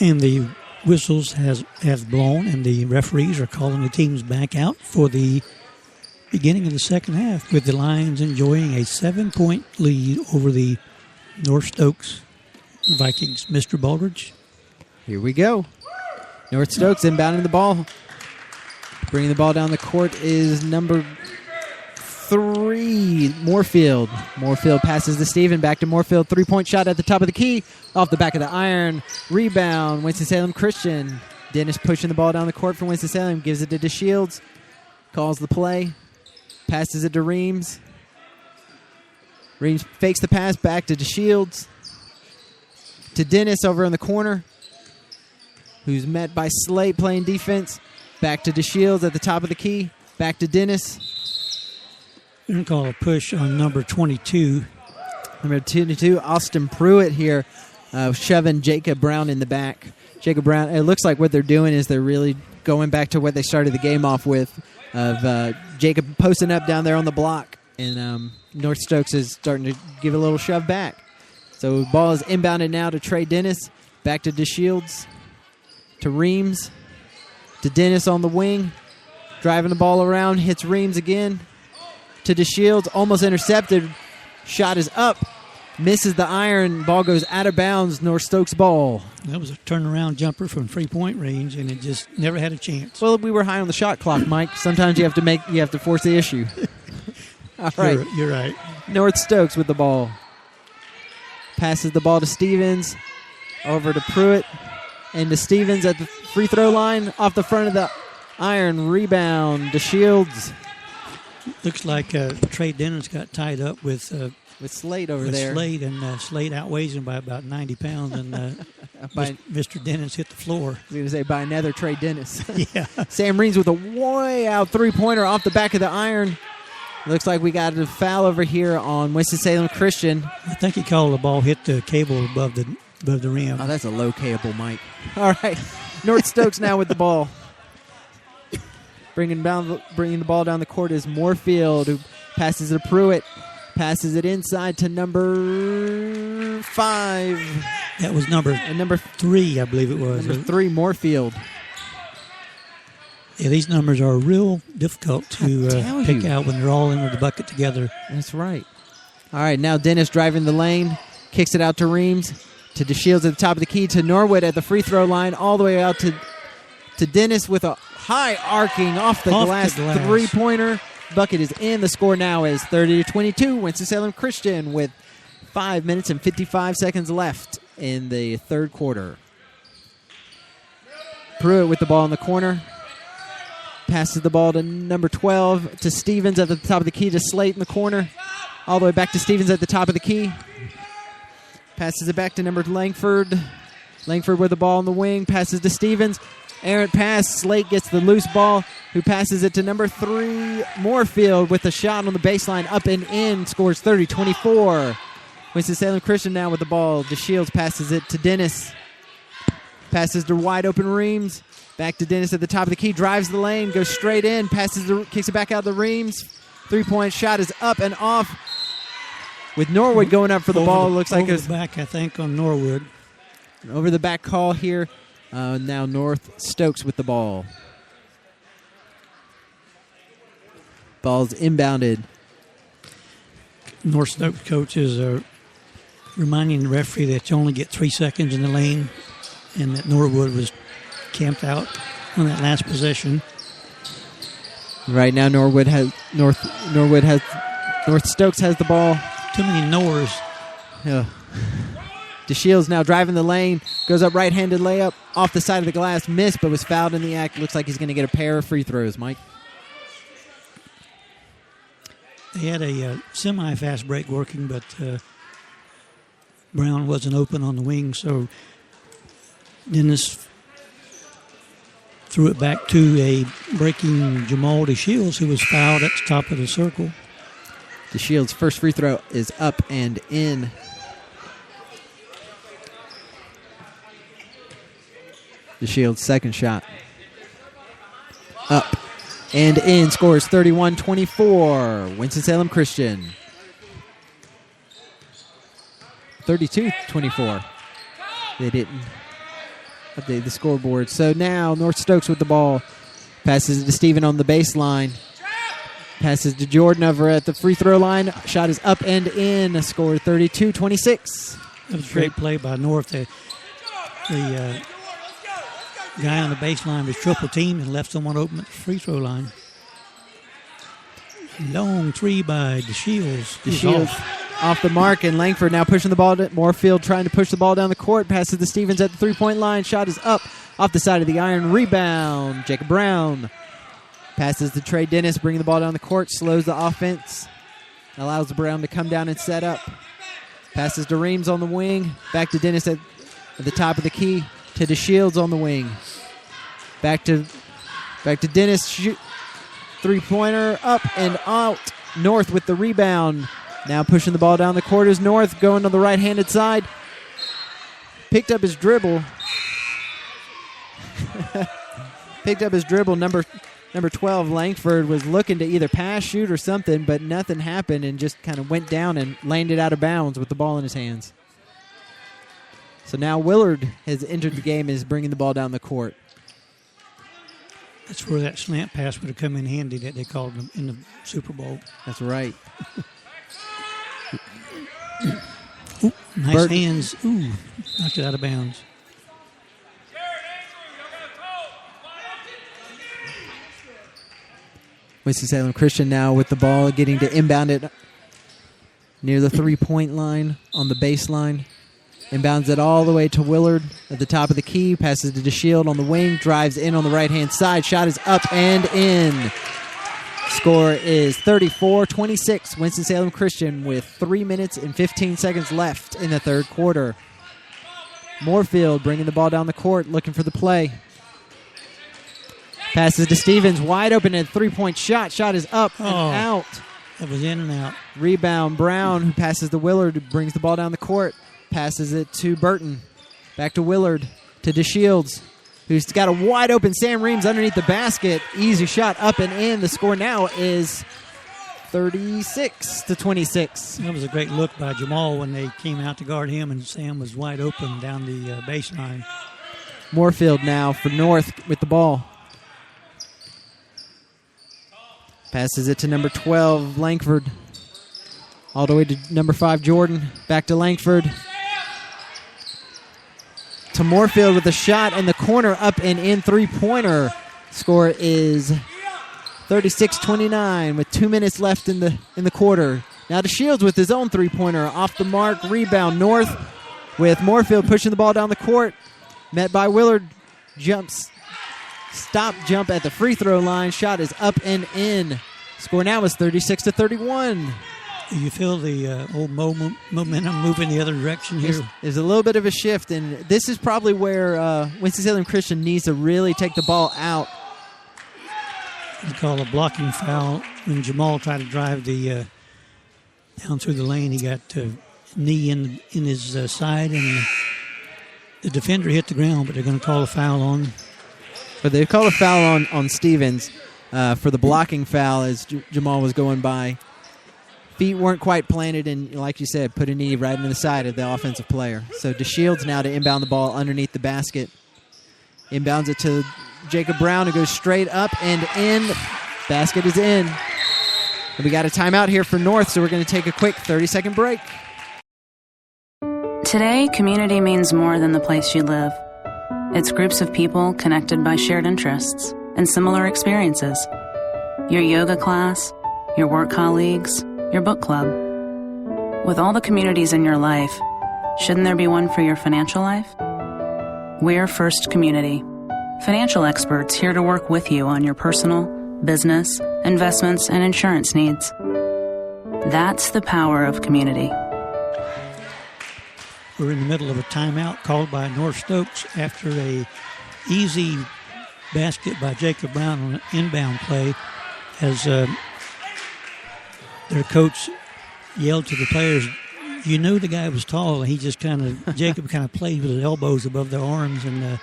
And the whistles have blown, and the referees are calling the teams back out for the beginning of the second half, with the Lions enjoying a 7-point lead over the North Stokes Vikings. Mr. Baldridge. Here we go. North Stokes inbounding the ball. Bringing the ball down the court is number 3, Moorfield. Moorfield passes to Steven. Back to Moorfield. 3-point shot at the top of the key. Off the back of the iron. Rebound. Winston-Salem Christian. Dennis pushing the ball down the court for Winston-Salem. Gives it to DeShields. Calls the play. Passes it to Reams. Reams fakes the pass back to DeShields. To Dennis over in the corner, who's met by Slate playing defense. Back to DeShields at the top of the key. Back to Dennis. We're going to call a push on number 22. Number 22, Austin Pruitt here, shoving Jacob Brown in the back. Jacob Brown, it looks like what they're doing is they're really going back to what they started the game off with, of Jacob posting up down there on the block. And North Stokes is starting to give a little shove back. So the ball is inbounded now to Trey Dennis. Back to DeShields. To Reams. To Dennis on the wing. Driving the ball around. Hits Reams again. To DeShields. Almost intercepted. Shot is up. Misses the iron. Ball goes out of bounds. North Stokes ball. That was a turnaround jumper from 3-point range, and it just never had a chance. Well, we were high on the shot clock, Mike. Sometimes you have to force the issue. All right. You're right. North Stokes with the ball. Passes the ball to Stevens. Over to Pruitt. And to Stevens at the free throw line. Off the front of the iron. Rebound to Shields. Looks like Trey Dennis got tied up with Slate over there. Slate, and Slate outweighs him by about 90 pounds. And Mr. Dennis hit the floor. I was going to say by another Trey Dennis. Yeah. Sam Reams with a way out 3-pointer off the back of the iron. Looks like we got a foul over here on Winston-Salem Christian. I think he called the ball hit the cable above the rim. Oh, that's a low cable, Mike. All right. North Stokes now with the ball. Bringing the ball down the court is Moorfield, who passes it to Pruitt. Passes it inside to number 5. That was number 3, I believe it was. Number 3, Moorfield. Yeah, these numbers are real difficult to pick out when they're all in the bucket together. That's right. All right, now Dennis driving the lane. Kicks it out to Reams. To DeShields at the top of the key. To Norwood at the free throw line. All the way out to Dennis with a high arcing off the glass 3-pointer. Bucket is in. The score now is 30-22. Winston-Salem Christian with 5 minutes and 55 seconds left in the third quarter. Pruitt with the ball in the corner. Passes the ball to number 12 to Stevens at the top of the key to Slate in the corner. All the way back to Stevens at the top of the key. Passes it back to number Langford. Langford with the ball on the wing. Passes to Stevens. Errant pass. Slate gets the loose ball, who passes it to number 3, Moorfield, with a shot on the baseline, up and in, scores 30-24. Winston-Salem Christian now with the ball. DeShields passes it to Dennis. Passes to wide open Reams. Back to Dennis at the top of the key. Drives the lane, goes straight in, kicks it back out to Reams. 3-point shot is up and off. With Norwood going up for the ball, looks like it's back, I think, on Norwood. Over the back call here. Now North Stokes with the ball. Ball's inbounded. North Stokes coaches are reminding the referee that you only get 3 seconds in the lane, and that Norwood was camped out on that last possession. Right now, North Stokes has the ball. Too many knowers. Yeah. DeShields now driving the lane, goes up right-handed layup off the side of the glass, missed, but was fouled in the act. Looks like he's going to get a pair of free throws, Mike. They had a semi-fast break working, but Brown wasn't open on the wing, so Dennis threw it back to a breaking Jamal DeShields, who was fouled at the top of the circle. DeShields' first free throw is up and in. DeShields' second shot. Up and in, scores 31-24. Winston-Salem Christian. 32-24. They didn't update the scoreboard. So now North Stokes with the ball. Passes it to Steven on the baseline. Passes to Jordan over at the free throw line. Shot is up and in. Score 32-26. That was a great play by North. The guy on the baseline was triple teamed and left someone open at the free throw line. Long three by DeShields. DeShields off the mark, and Langford now pushing the ball. Moorfield trying to push the ball down the court. Passes to Stevens at the three-point line. Shot is up off the side of the iron. Rebound. Jacob Brown passes to Trey Dennis, bringing the ball down the court. Slows the offense. Allows Brown to come down and set up. Passes to Reams on the wing. Back to Dennis at the top of the key. To DeShields on the wing. Back to Dennis. Shoot. Three-pointer up and out. North with the rebound. Now pushing the ball down the court is North, going to the right-handed side. Picked up his dribble. Number 12, Langford, was looking to either pass, shoot, or something, but nothing happened and just kind of went down and landed out of bounds with the ball in his hands. So now Willard has entered the game and is bringing the ball down the court. That's where that slant pass would have come in handy that they called them in the Super Bowl. That's right. Ooh, nice hands. Ooh, knocked it out of bounds. Winston-Salem Christian now with the ball, getting to inbound it near the three-point line on the baseline. Inbounds it all the way to Willard at the top of the key. Passes to DeShield on the wing. Drives in on the right-hand side. Shot is up and in. Score is 34-26. Winston-Salem Christian with 3 minutes and 15 seconds left in the third quarter. Moorfield bringing the ball down the court, looking for the play. Passes to Stevens, wide open and three-point shot. Shot is up and out. That was in and out. Rebound, Brown, who passes to Willard, who brings the ball down the court. Passes it to Burton. Back to Willard, to DeShields, who's got a wide open Sam Reams underneath the basket. Easy shot up and in. The score now is 36-26. That was a great look by Jamal when they came out to guard him, and Sam was wide open down the baseline. Moorfield now for North with the ball. Passes it to number 12, Langford. All the way to number 5, Jordan. Back to Langford. To Moorfield with a shot in the corner, up and in, three-pointer. Score is 36-29 with 2 minutes left in the quarter. Now to Shields with his own three-pointer. Off the mark, rebound. North with Moorfield pushing the ball down the court. Met by Willard. Jumps. Stop jump at the free throw line. Shot is up and in. Score now is 36-31. You feel the old momentum moving the other direction here? There's a little bit of a shift, and this is probably where Winston-Salem Christian needs to really take the ball out. They call a blocking foul when Jamal tried to drive the down through the lane. He got knee in his side, and the defender hit the ground, but they're going to call a foul on. But they called a foul on Stevens for the blocking foul as Jamal was going by. Feet weren't quite planted, and like you said, put a knee right into the side of the offensive player. So DeShields now to inbound the ball underneath the basket. Inbounds it to Jacob Brown, who goes straight up and in. Basket is in. And we got a timeout here for North, so we're going to take a quick 30-second break. Today, community means more than the place you live. It's groups of people connected by shared interests and similar experiences. Your yoga class, your work colleagues, your book club. With all the communities in your life, shouldn't there be one for your financial life? We're First Community, financial experts here to work with you on your personal, business, investments, and insurance needs. That's the power of community. We're in the middle of a timeout called by North Stokes after a easy basket by Jacob Brown on an inbound play as their coach yelled to the players, you knew the guy was tall, and he just Jacob kind of played with his elbows above their arms and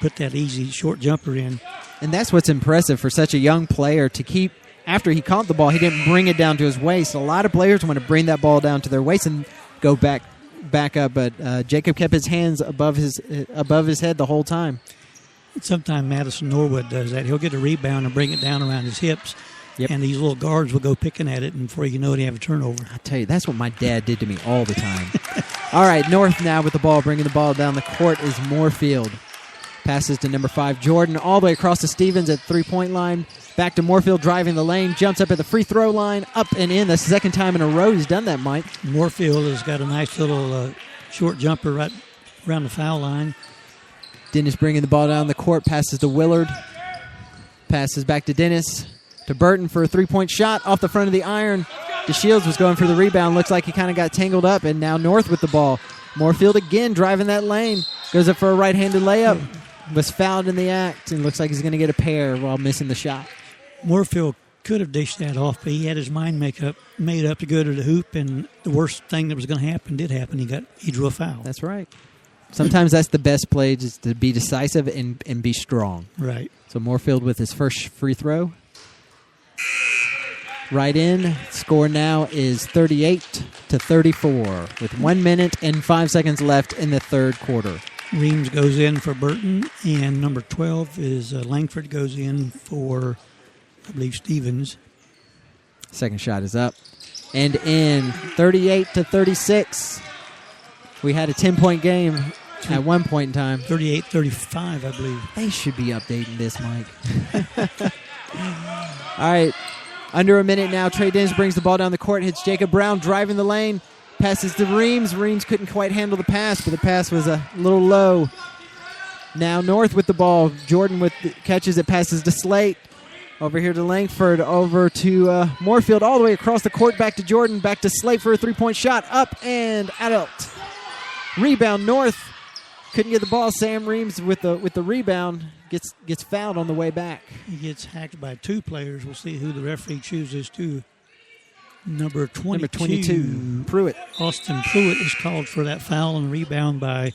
put that easy short jumper in. And that's what's impressive for such a young player to keep, after he caught the ball, he didn't bring it down to his waist. A lot of players want to bring that ball down to their waist and go back up, but Jacob kept his hands above his head the whole time. Sometimes Madison Norwood does that. He'll get a rebound and bring it down around his hips. Yep. And these little guards will go picking at it, and before you know it, you have a turnover. I tell you, that's what my dad did to me all the time. All right, North now with the ball, bringing the ball down the court is Moorfield. Passes to number 5, Jordan, all the way across to Stevens at three-point line. Back to Moorfield driving the lane. Jumps up at the free throw line. Up and in. The second time in a row he's done that, Mike. Moorfield has got a nice little short jumper right around the foul line. Dennis bringing the ball down the court. Passes to Willard. Passes back to Dennis. To Burton for a three-point shot off the front of the iron. DeShields was going for the rebound. Looks like he kind of got tangled up. And now North with the ball. Moorfield again driving that lane. Goes up for a right-handed layup. Was fouled in the act, and looks like he's going to get a pair while missing the shot. Moorfield could have dished that off, but he had his mind made up to go to the hoop, and the worst thing that was going to happen did happen. He drew a foul. That's right. Sometimes that's the best play, is to be decisive and be strong. Right. So Moorfield with his first free throw. Right in. Score now is 38-34 with 1 minute and 5 seconds left in the third quarter. Reams goes in for Burton, and number 12 is Langford goes in for, I believe, Stevens. Second shot is up. And in 38-36. We had a 10-point game at one point in time. 38-35, I believe. They should be updating this, Mike. All right. Under a minute now. Trey Dennis brings the ball down the court, hits Jacob Brown, driving the lane. Passes to Reams. Reams couldn't quite handle the pass, but the pass was a little low. Now North with the ball. Jordan catches it, passes to Slate. Over here to Langford, over to Moorfield, all the way across the court, back to Jordan, back to Slate for a three-point shot. Up and out. Rebound North. Couldn't get the ball. Sam Reams with the rebound gets fouled on the way back. He gets hacked by two players. We'll see who the referee chooses to. Number 22, Pruitt. Austin Pruitt is called for that foul and rebound by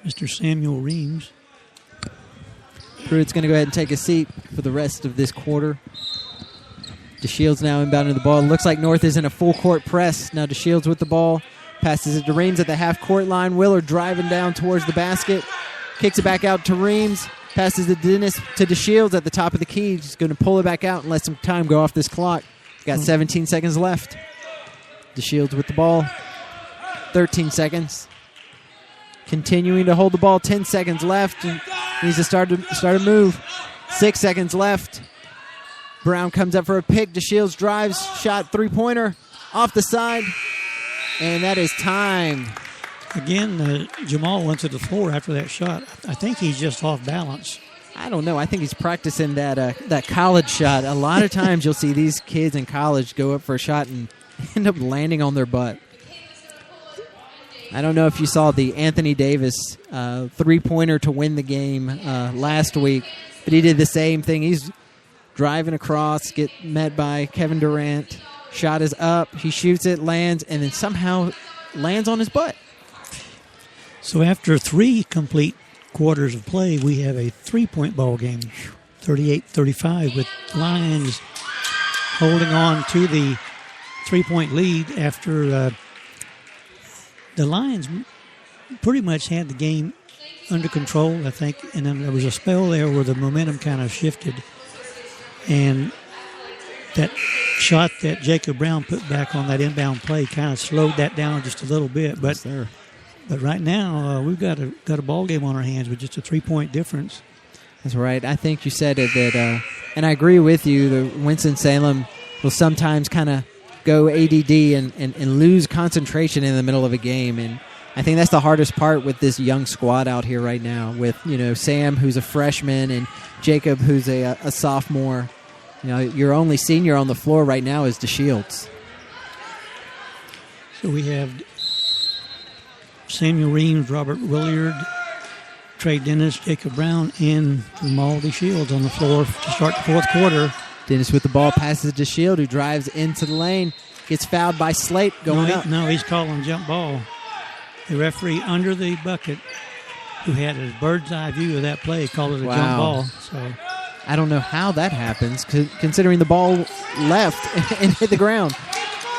Mr. Samuel Reams. Pruitt's going to go ahead and take a seat for the rest of this quarter. DeShields now inbounding the ball. Looks like North is in a full-court press. Now DeShields with the ball. Passes it to Reams at the half-court line. Willard driving down towards the basket. Kicks it back out to Reams. Passes to Dennis to DeShields at the top of the key. Just going to pull it back out and let some time go off this clock. Got 17 seconds left. DeShields with the ball. 13 seconds. Continuing to hold the ball. 10 seconds left. And needs to start a move. 6 seconds left. Brown comes up for a pick. DeShields drives. Shot three-pointer. Off the side. And that is time. Again, Jamal went to the floor after that shot. I think he's just off balance. I don't know. I think he's practicing that college shot. A lot of times you'll see these kids in college go up for a shot and end up landing on their butt. I don't know if you saw the Anthony Davis three-pointer to win the game last week, but he did the same thing. He's driving across, get met by Kevin Durant. Shot is up. He shoots it, lands, and then somehow lands on his butt. So after 3 complete quarters of play, we have a 3-point ball game, 38-35, with Lions holding on to the 3-point lead after the Lions pretty much had the game under control, I think, and then there was a spell there where the momentum kind of shifted, and that shot that Jacob Brown put back on that inbound play kind of slowed that down just a little bit. But But right now, we've got a ball game on our hands with just a 3-point difference. That's right. I think you said it that, and I agree with you. The Winston-Salem will sometimes kind of go ADD and lose concentration in the middle of a game, and I think that's the hardest part with this young squad out here right now. With Sam, who's a freshman, and Jacob, who's a sophomore. Your only senior on the floor right now is DeShields. So we have Samuel Reams, Robert Williard, Trey Dennis, Jacob Brown, and Jamal DeShields on the floor to start the fourth quarter. Dennis with the ball, passes to DeShields, who drives into the lane, gets fouled by Slate going up. No, he's calling jump ball. The referee under the bucket, who had a bird's eye view of that play, called it a jump ball. So I don't know how that happens, considering the ball left and hit the ground.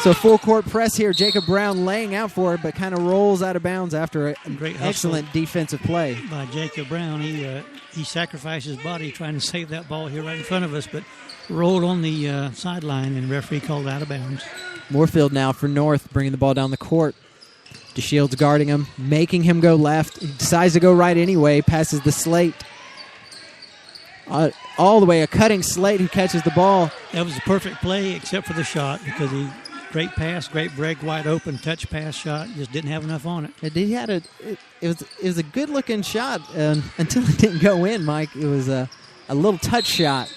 So full court press here. Jacob Brown laying out for it, but kind of rolls out of bounds after an excellent defensive play by Jacob Brown. He sacrificed his body trying to save that ball here right in front of us, but rolled on the sideline, and the referee called out of bounds. Moorfield now for North, bringing the ball down the court DeShields guarding him, making him go left. He decides to go right anyway, passes the Slate. All the way, a cutting Slate who catches the ball. That was a perfect play except for the shot because great pass, great break, wide open, touch pass shot. Just didn't have enough on it. It was a good-looking shot until it didn't go in, Mike. It was a little touch shot.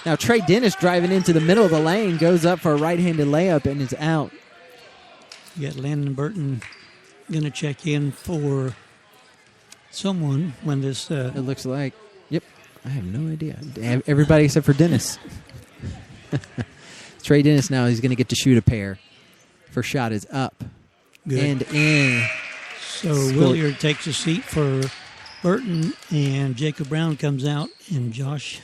Now Trey Dennis driving into the middle of the lane, goes up for a right-handed layup and is out. You got Landon Burton going to check in for someone when this... it looks like. Yep. I have no idea. Everybody except for Dennis. Trey Dennis now, he's going to get to shoot a pair. First shot is up. Good. And in. So Williard takes a seat for Burton, and Jacob Brown comes out, and Josh,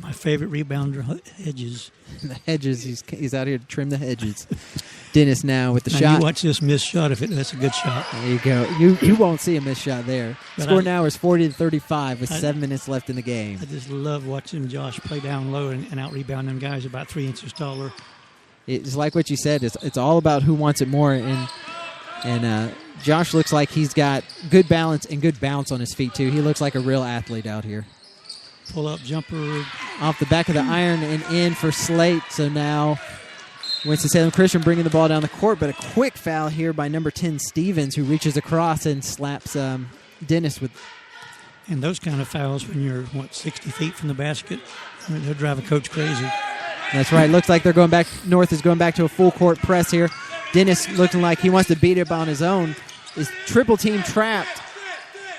my favorite rebounder, Hedges. The hedges, he's out here to trim the hedges. Dennis now with the now shot. You watch this missed shot. That's a good shot. There you go. You won't see a missed shot there. Score now is 40-35 with 7 minutes left in the game. I just love watching Josh play down low and out-rebound them guys about 3 inches taller. It's like what you said. It's all about who wants it more. And Josh looks like he's got good balance and good bounce on his feet, too. He looks like a real athlete out here. Pull-up jumper. Off the back of the iron and in for Slate. So now Winston-Salem Christian bringing the ball down the court, but a quick foul here by number 10, Stevens, who reaches across and slaps Dennis with. And those kind of fouls when you're, 60 feet from the basket, they'll drive a coach crazy. That's right. Looks like they're going back. North is going back to a full court press here. Dennis looking like he wants to beat it on his own. Is triple team trapped.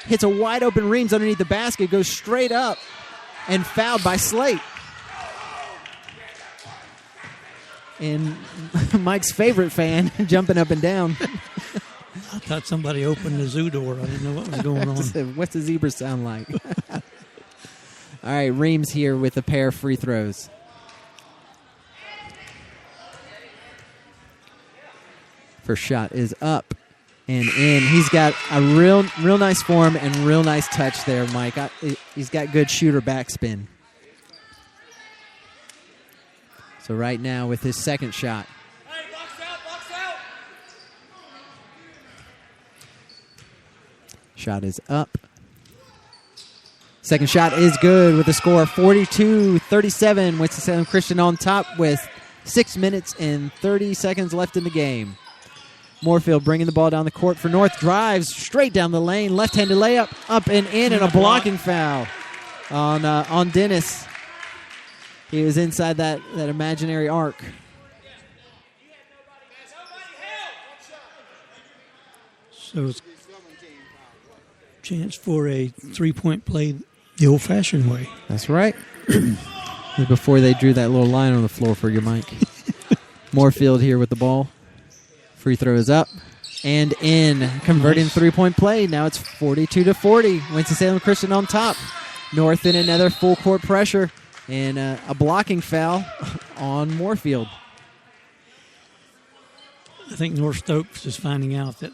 Hits a wide open Reams underneath the basket, goes straight up, and fouled by Slate. And Mike's favorite fan jumping up and down. I thought somebody opened the zoo door. I didn't know what was going on. What's the zebra sound like? All right, Reams here with a pair of free throws. First shot is up and in. He's got a real nice form and real nice touch there, Mike. He's got good shooter backspin. So right now with his second shot. Hey, box out. Shot is up. Second shot is good with a score of 42-37. Winston-Salem Christian on top with 6 minutes and 30 seconds left in the game. Moorfield bringing the ball down the court for North. Drives straight down the lane. Left-handed layup. Up and in, and a blocking foul on Dennis. He was inside that imaginary arc. So it's a chance for a three-point play the old-fashioned way. That's right. Before they drew that little line on the floor for you, Mike. Moorfield here with the ball. Free throw is up and in. Converting Nice. Three-point play. Now it's 42-40. Winston-Salem Christian on top. North in another full court pressure. And a blocking foul on Moorfield. I think North Stokes is finding out that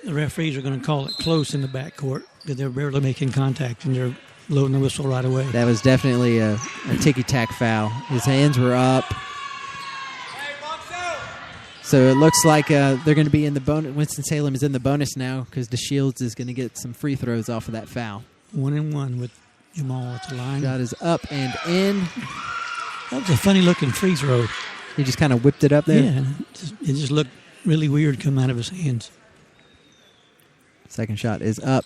the referees are going to call it close in the backcourt because they're barely making contact and they're blowing the whistle right away. That was definitely a ticky-tack foul. His hands were up. So it looks like they're going to be in the bonus. Winston-Salem is in the bonus now because DeShields is going to get some free throws off of that foul. 1-and-1 with Jamal at the line. Shot is up and in. That was a funny-looking free throw. He just kind of whipped it up there. Yeah, it just looked really weird coming out of his hands. Second shot is up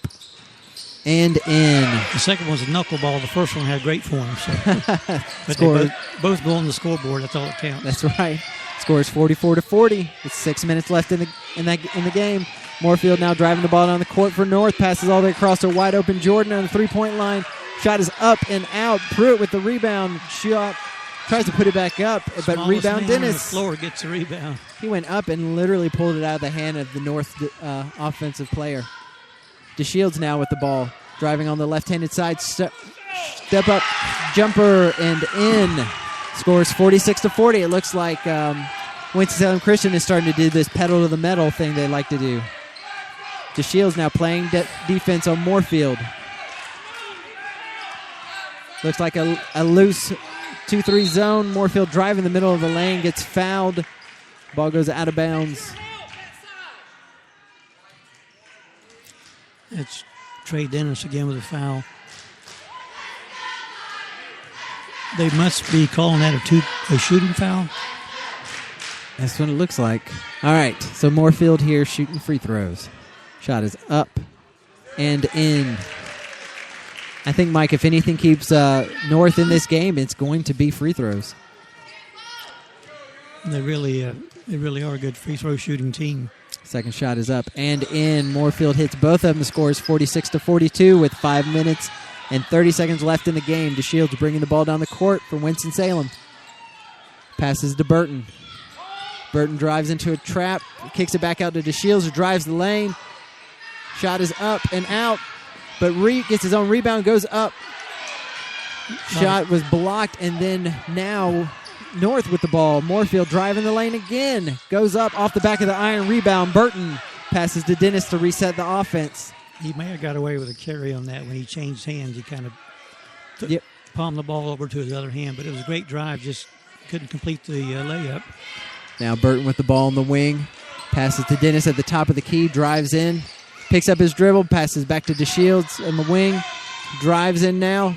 and in. The second one's a knuckleball. The first one had great form. So. But Score. they both go on the scoreboard. That's all that counts. That's right. Scores 44-40. It's 6 minutes left in the game. Moorfield now driving the ball down the court for North. Passes all the way across to wide open Jordan on the three-point line. Shot is up and out. Pruitt with the rebound. Shot tries to put it back up, but Smallest rebound man on Dennis. the floor gets the rebound. He went up and literally pulled it out of the hand of the North offensive player. DeShields now with the ball. Driving on the left-handed side. Step up jumper and in. Scores 46-40. It looks like Winston-Salem Christian is starting to do this pedal to the metal thing they like to do. DeShields now playing defense on Moorfield. Looks like a loose 2-3 zone. Moorfield driving the middle of the lane, gets fouled. Ball goes out of bounds. It's Trey Dennis again with a foul. They must be calling that a shooting foul. That's what it looks like. All right, so Moorfield here shooting free throws. Shot is up and in. I think, Mike, if anything keeps North in this game, it's going to be free throws. They really are a good free throw shooting team. Second shot is up and in. Moorfield hits both of them, scores 46-42 with 5 minutes and 30 seconds left in the game. DeShields bringing the ball down the court for Winston-Salem. Passes to Burton. Burton drives into a trap, kicks it back out to DeShields, who drives the lane. Shot is up and out, but gets his own rebound, goes up. Shot was blocked, and then now North with the ball. Moorfield driving the lane again. Goes up off the back of the iron, rebound. Burton passes to Dennis to reset the offense. He may have got away with a carry on that when he changed hands. He kind of palmed the ball over to his other hand, but it was a great drive, just couldn't complete the layup. Now Burton with the ball on the wing. Passes to Dennis at the top of the key. Drives in. Picks up his dribble. Passes back to DeShields on the wing. Drives in now.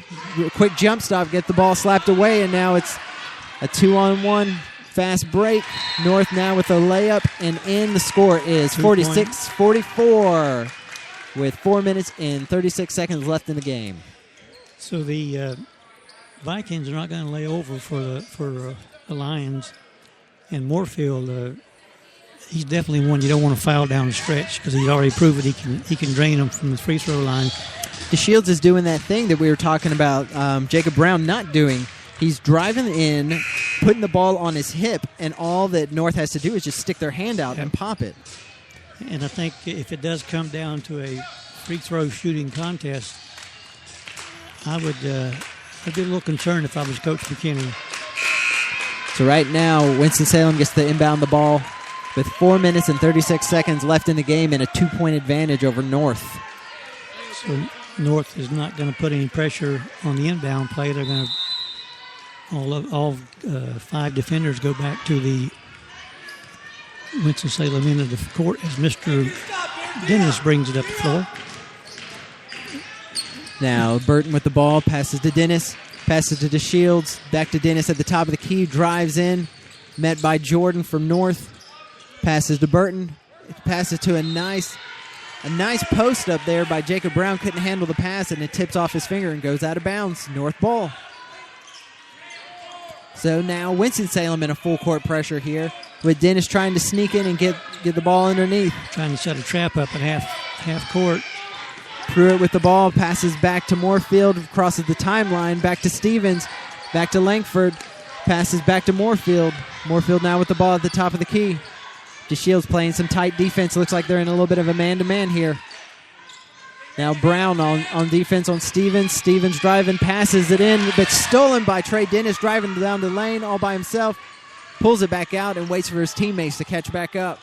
Quick jump stop. Get the ball slapped away. And now it's a 2-on-1 fast break. North now with a layup. And in. The score is 46-44 with 4 minutes and 36 seconds left in the game. So the Vikings are not going to lay over for the Lions. And Moorfield, he's definitely one you don't want to foul down the stretch because he's already proven he can drain them from the free throw line. DeShields is doing that thing that we were talking about Jacob Brown not doing. He's driving in, putting the ball on his hip, and all that North has to do is just stick their hand out and pop it. And I think if it does come down to a free throw shooting contest, I'd be a little concerned if I was Coach McKinney. So right now, Winston-Salem gets to inbound the ball with 4 minutes and 36 seconds left in the game and a 2-point advantage over North. So North is not going to put any pressure on the inbound play. They're going to all 5 defenders go back to the Winston-Salem end of the court as Mr. Dennis brings it up the floor. Now Burton with the ball, passes to Dennis. Passes to DeShields, back to Dennis at the top of the key, drives in, met by Jordan from North. Passes to Burton, passes to a nice post up there by Jacob Brown. Couldn't handle the pass, and it tips off his finger and goes out of bounds. North ball. So now Winston-Salem in a full court pressure here, with Dennis trying to sneak in and get the ball underneath. Trying to set a trap up at half court. Pruitt with the ball, passes back to Moorfield, crosses the timeline, back to Stevens, back to Langford, passes back to Moorfield. Moorfield now with the ball at the top of the key. DeShields playing some tight defense. Looks like they're in a little bit of a man-to-man here. Now Brown on defense on Stevens. Stevens driving, passes it in, but stolen by Trey Dennis, driving down the lane all by himself. Pulls it back out and waits for his teammates to catch back up.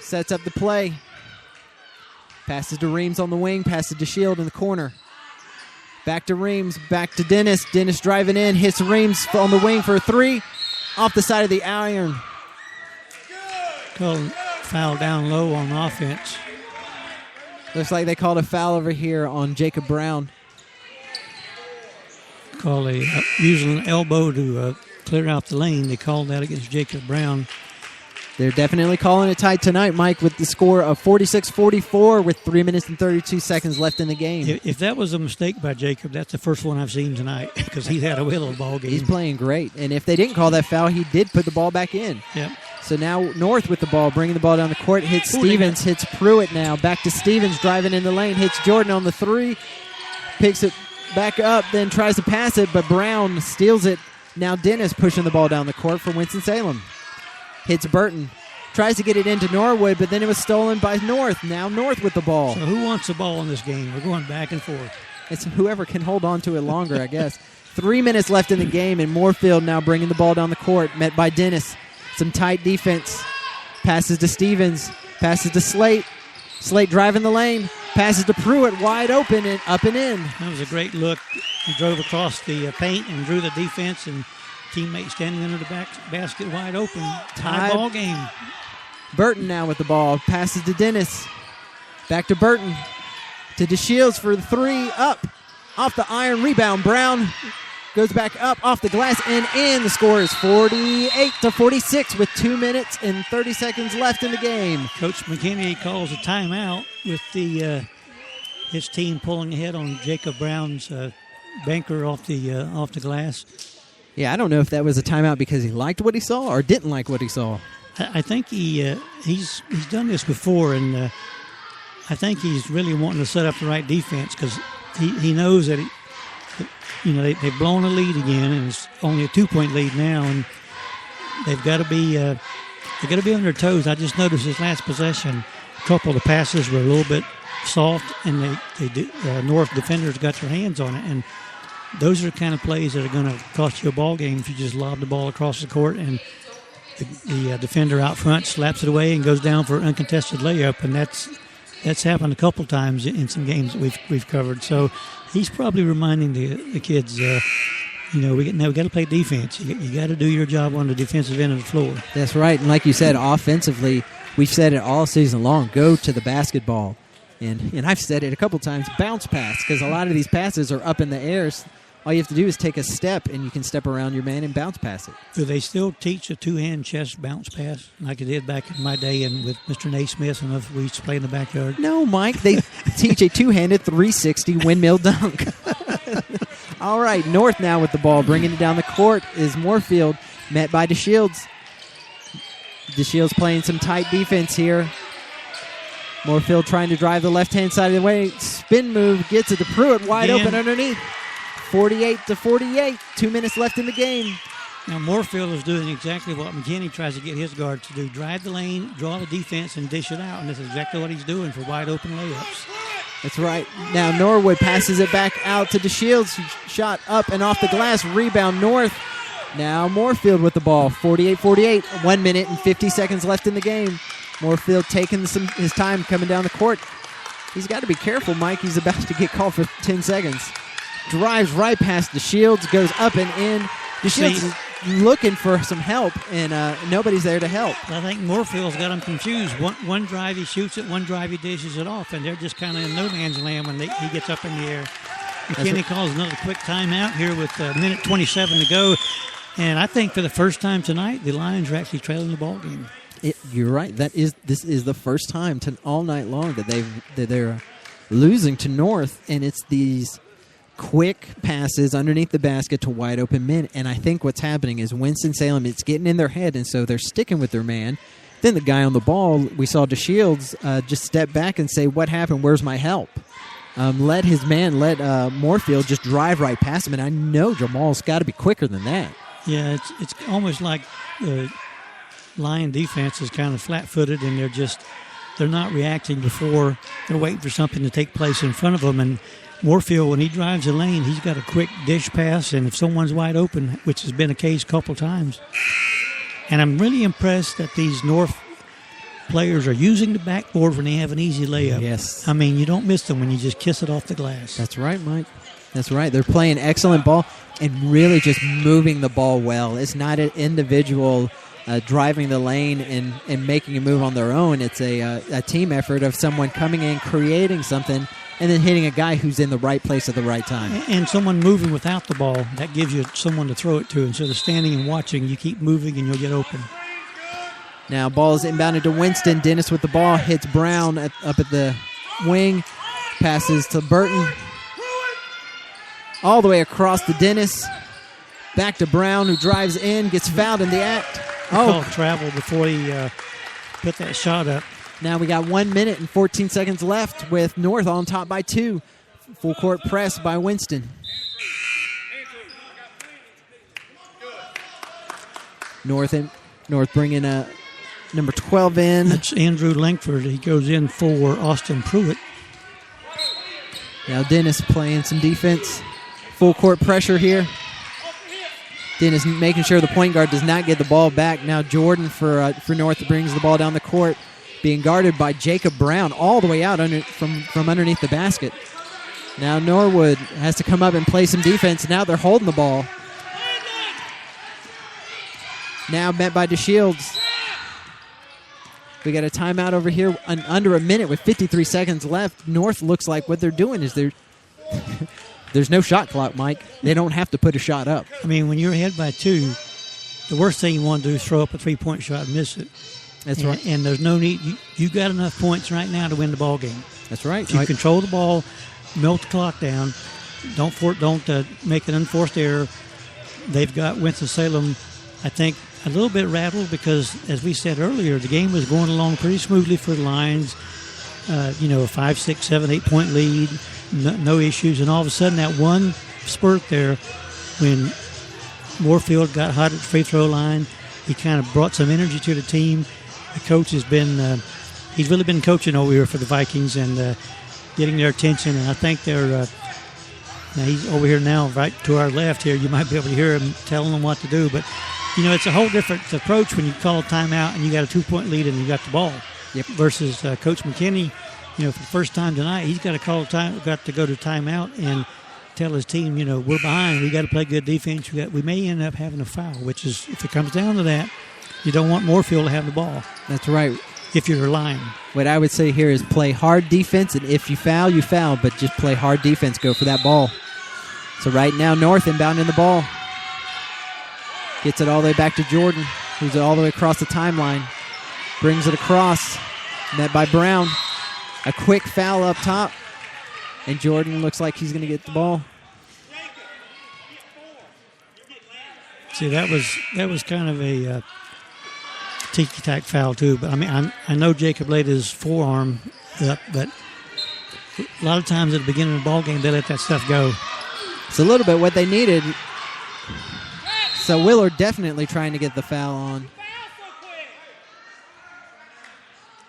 Sets up the play. Passes to Reams on the wing, passes to Shield in the corner. Back to Reams, back to Dennis. Dennis driving in, hits Reams on the wing for a 3. Off the side of the iron. Called foul down low on offense. Looks like they called a foul over here on Jacob Brown. Using an elbow to clear out the lane. They called that against Jacob Brown. They're definitely calling it tight tonight, Mike, with the score of 46-44 with 3 minutes and 32 seconds left in the game. If that was a mistake by Jacob, that's the first one I've seen tonight because he's had a whale of a ball game. He's playing great. And if they didn't call that foul, he did put the ball back in. Yep. So now North with the ball, bringing the ball down the court, hits Stevens, hits Pruitt now. Back to Stevens, driving in the lane, hits Jordan on the 3, picks it back up, then tries to pass it, but Brown steals it. Now Dennis pushing the ball down the court for Winston-Salem. Hits Burton. Tries to get it into Norwood, but then it was stolen by North. Now North with the ball. So who wants the ball in this game? We're going back and forth. It's whoever can hold on to it longer, I guess. 3 minutes left in the game, and Moorfield now bringing the ball down the court, met by Dennis. Some tight defense. Passes to Stevens. Passes to Slate. Slate driving the lane. Passes to Pruitt, wide open and up and in. That was a great look. He drove across the paint and drew the defense, and teammate standing under the basket wide open. Tie ball game. Burton now with the ball. Passes to Dennis. Back to Burton. to DeShields for the three. Up. Off the iron. Rebound. Brown goes back up off the glass and in. The score is 48-46 with 2 minutes and 30 seconds left in the game. Coach McKinney calls a timeout with his team pulling ahead on Jacob Brown's banker off the glass. Yeah, I don't know if that was a timeout because he liked what he saw or didn't like what he saw. I think he's done this before, and I think he's really wanting to set up the right defense because he knows that they've blown a lead again, and it's only a 2-point lead now, and they've got to be on their toes. I just noticed this last possession, a couple of the passes were a little bit soft, and North defenders got their hands on it, and those are the kind of plays that are going to cost you a ball game if you just lob the ball across the court and the defender out front slaps it away and goes down for an uncontested layup, and that's happened a couple times in some games that we've covered. So he's probably reminding the kids, we got to play defense. You got to do your job on the defensive end of the floor. That's right, and like you said, offensively, we've said it all season long. Go to the basketball, and I've said it a couple times. Bounce pass, because a lot of these passes are up in the air. All you have to do is take a step, and you can step around your man and bounce pass it. Do they still teach a two-hand chest bounce pass like it did back in my day and with Mr. Naismith and we used to play in the backyard? No, Mike. They teach a two-handed 360 windmill dunk. All right, North now with the ball. Bringing it down the court is Moorfield, met by DeShields. DeShields playing some tight defense here. Moorfield trying to drive the left-hand side of the way. Spin move, gets it to Pruitt, wide open underneath. 48-48, 2 minutes left in the game. Now Moorfield is doing exactly what McKinney tries to get his guards to do. Drive the lane, draw the defense, and dish it out. And that's exactly what he's doing for wide open layups. That's right. Now Norwood passes it back out to DeShields. Shot up and off the glass. Rebound North. Now Moorfield with the ball. 48-48. 1 minute and 50 seconds left in the game. Moorfield taking his time coming down the court. He's got to be careful, Mike. He's about to get called for 10 seconds. Drives right past DeShields, goes up and in. DeShields is looking for some help, and nobody's there to help. I think Moorfield's got him confused. One drive he shoots it, one drive he dishes it off, and they're just kind of in no man's land when he gets up in the air. McKinney calls another quick timeout here with a minute 27 to go, and I think for the first time tonight, the Lions are actually trailing the ball game. You're right. This is the first time all night long that they're losing to North, and it's these quick passes underneath the basket to wide open men. And I think what's happening is Winston-Salem, it's getting in their head, and so they're sticking with their man. Then the guy on the ball, we saw DeShields just step back and say, what happened? Where's my help? Let Moorfield just drive right past him, and I know Jamal's got to be quicker than that. Yeah, it's almost like the Lion defense is kind of flat-footed, and they're not reacting before. They're waiting for something to take place in front of them, and Moorfield, when he drives the lane, he's got a quick dish pass, and if someone's wide open, which has been a case a couple times. And I'm really impressed that these North players are using the backboard when they have an easy layup. Yes. I mean, you don't miss them when you just kiss it off the glass. That's right, Mike. That's right. They're playing excellent ball and really just moving the ball well. It's not an individual driving the lane and making a move on their own. It's a team effort of someone coming in, creating something, and then hitting a guy who's in the right place at the right time. And someone moving without the ball, that gives you someone to throw it to. Instead of standing and watching, you keep moving and you'll get open. Now ball is inbounded to Winston. Dennis with the ball, hits Brown up at the wing, passes to Burton. All the way across to Dennis. Back to Brown, who drives in, gets fouled in the act. Travel before he put that shot up. Now we got 1 minute and 14 seconds left with North on top by 2. Full court press by Winston. North bringing number 12 in. That's Andrew Langford. He goes in for Austin Pruitt. Now Dennis playing some defense. Full court pressure here. Dennis making sure the point guard does not get the ball back. Now Jordan for North brings the ball down the court, being guarded by Jacob Brown all the way out from underneath the basket. Now Norwood has to come up and play some defense. Now they're holding the ball. Now met by DeShields. We got a timeout over here under a minute with 53 seconds left. North looks like what they're doing is there's no shot clock, Mike. They don't have to put a shot up. I mean, when you're ahead by 2, the worst thing you want to do is throw up a 3-point shot and miss it. That's right. And there's no need. You got enough points right now to win the ball game. That's right. If you control the ball, melt the clock down. Don't make an unforced error. They've got Winston-Salem, I think, a little bit rattled because, as we said earlier, the game was going along pretty smoothly for the Lions. A 5, 6, 7, 8-point lead, no issues. And all of a sudden, that one spurt there when Moorfield got hot at the free throw line, he kind of brought some energy to the team. The coach has been he's really been coaching over here for the Vikings and getting their attention. And I think they're now he's over here now, right to our left here. You might be able to hear him telling them what to do. But, it's a whole different approach when you call a timeout and you got a 2-point lead and you got the ball. Yep. Versus Coach McKinney, for the first time tonight, he's got to go to timeout and tell his team, we're behind. We got to play good defense. We may end up having a foul, which is, if it comes down to that, you don't want Moorfield to have the ball. That's right. If you're relying. What I would say here is play hard defense, and if you foul, you foul, but just play hard defense. Go for that ball. So right now, North inbounding the ball. Gets it all the way back to Jordan, who's all the way across the timeline. Brings it across. Met by Brown. A quick foul up top. And Jordan looks like he's going to get the ball. See, that was kind of a ticky-tack foul, too. But, I know Jacob laid his forearm up, but a lot of times at the beginning of the ball game, they let that stuff go. It's a little bit what they needed. So Willard definitely trying to get the foul on.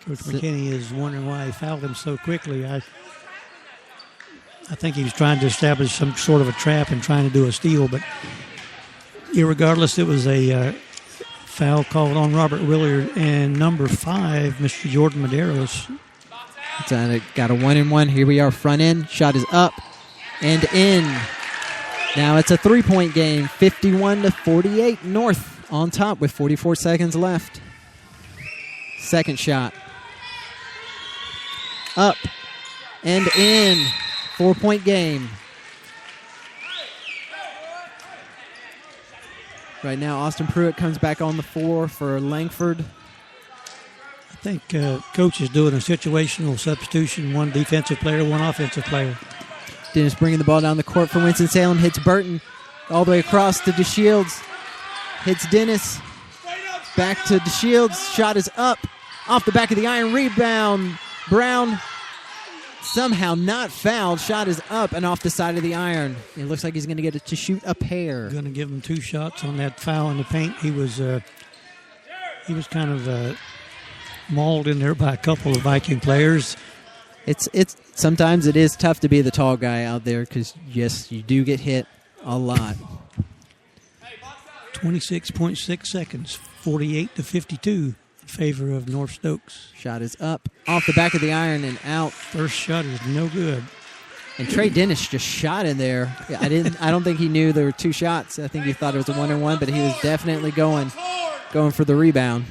Coach McKinney is wondering why he fouled him so quickly. I think he was trying to establish some sort of a trap and trying to do a steal, but irregardless, it was a foul called on Robert Willard and number 5, Mr. Jordan Medeiros. It's got a 1-and-1. Here we are, front end. Shot is up and in. Now it's a 3-point game, 51-48. North on top with 44 seconds left. Second shot. Up and in. 4-point game. Right now, Austin Pruitt comes back on the floor for Langford. I think Coach is doing a situational substitution, one defensive player, one offensive player. Dennis bringing the ball down the court for Winston-Salem. Hits Burton all the way across to DeShields. Hits Dennis. Back to DeShields. Shot is up. Off the back of the iron. Rebound. Brown somehow not fouled. Shot is up and off the side of the iron. It looks like he's going to get it to shoot a pair. Going to give him 2 shots on that foul in the paint. He was kind of mauled in there by a couple of Viking players. It's sometimes it is tough to be the tall guy out there because, yes, you do get hit a lot. 26.6 seconds, 48-52 in favor of North Stokes. Shot is up, off the back of the iron and out. First shot is no good. And Trey Dennis just shot in there. I don't think he knew there were 2 shots. I think he thought it was a 1-and-1, but he was definitely going for the rebound.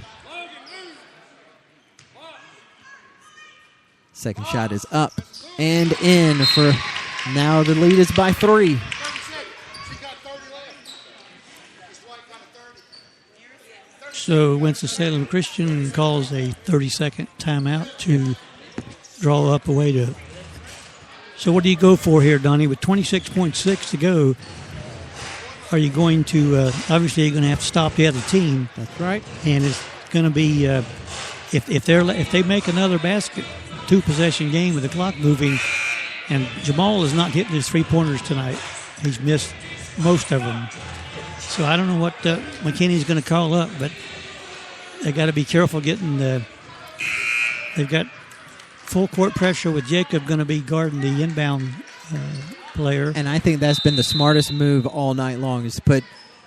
Second shot is up and in for now. The lead is by 3. So Winston-Salem Christian calls a 30-second timeout to draw up a way to. So what do you go for here, Donnie? With 26.6 to go, are you going to? Obviously, you're going to have to stop the other team. That's right. And it's going to be if they make another basket. 2-possession game with the clock moving, and Jamal is not hitting his 3-pointers tonight. He's missed most of them. So I don't know what McKinney's going to call up, but they got to be careful getting they've got full court pressure with Jacob going to be guarding the inbound player. And I think that's been the smartest move all night long is to put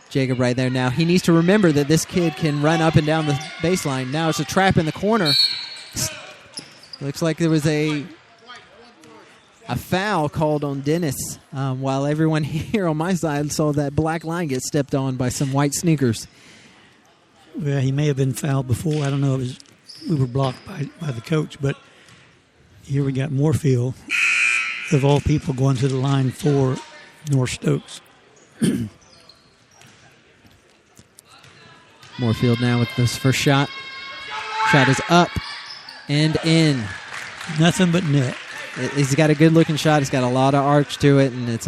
Jacob right there. Now he needs to remember that this kid can run up and down the baseline. Now it's a trap in the corner. Looks like there was a foul called on Dennis while everyone here on my side saw that black line get stepped on by some white sneakers. Well, he may have been fouled before. I don't know. we were blocked by the coach. But here we got Moorfield, of all people, going to the line for North Stokes. Moorfield now with this first shot. Shot is up and in. Nothing but net. He's got a good-looking shot. He's got a lot of arch to it, and it's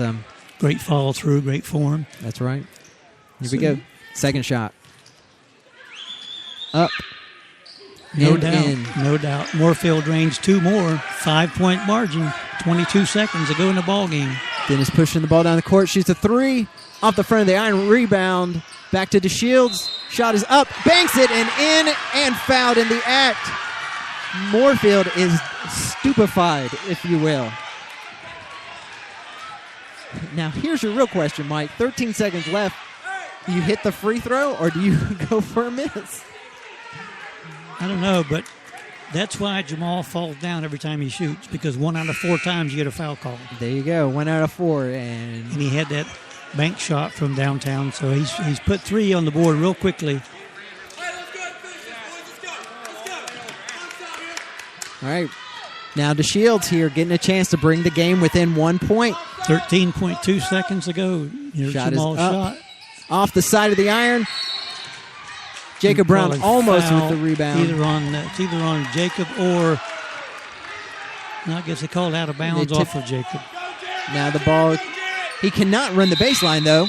great follow through, great form. That's right. Here we go. Second shot. Up. No and doubt. In. No doubt. Moorfield drains 2 more. 5-point margin. 22 seconds to go in the ball game. Dennis pushing the ball down the court. Shoots a 3. Off the front of the iron. Rebound. Back to DeShields. Shot is up. Banks it and in and fouled in the act. Moorfield is stupefied, if you will. Now, here's your real question, Mike. 13 seconds left. Do you hit the free throw or do you go for a miss? I don't know, but that's why Jamal falls down every time he shoots, because 1 out of 4 times you get a foul call. There you go. 1 out of 4. And he had that bank shot from downtown, so he's put 3 on the board real quickly. All right. Now DeShields here getting a chance to bring the game within 1 point. 13.2 seconds to go. Here's Shot is Jamal's up. shot. Off the side of the iron. Jacob Brown Probably almost foul, with the rebound. It's either on Jacob or, I guess they called out of bounds off of Jacob. Now the ball, he cannot run the baseline though.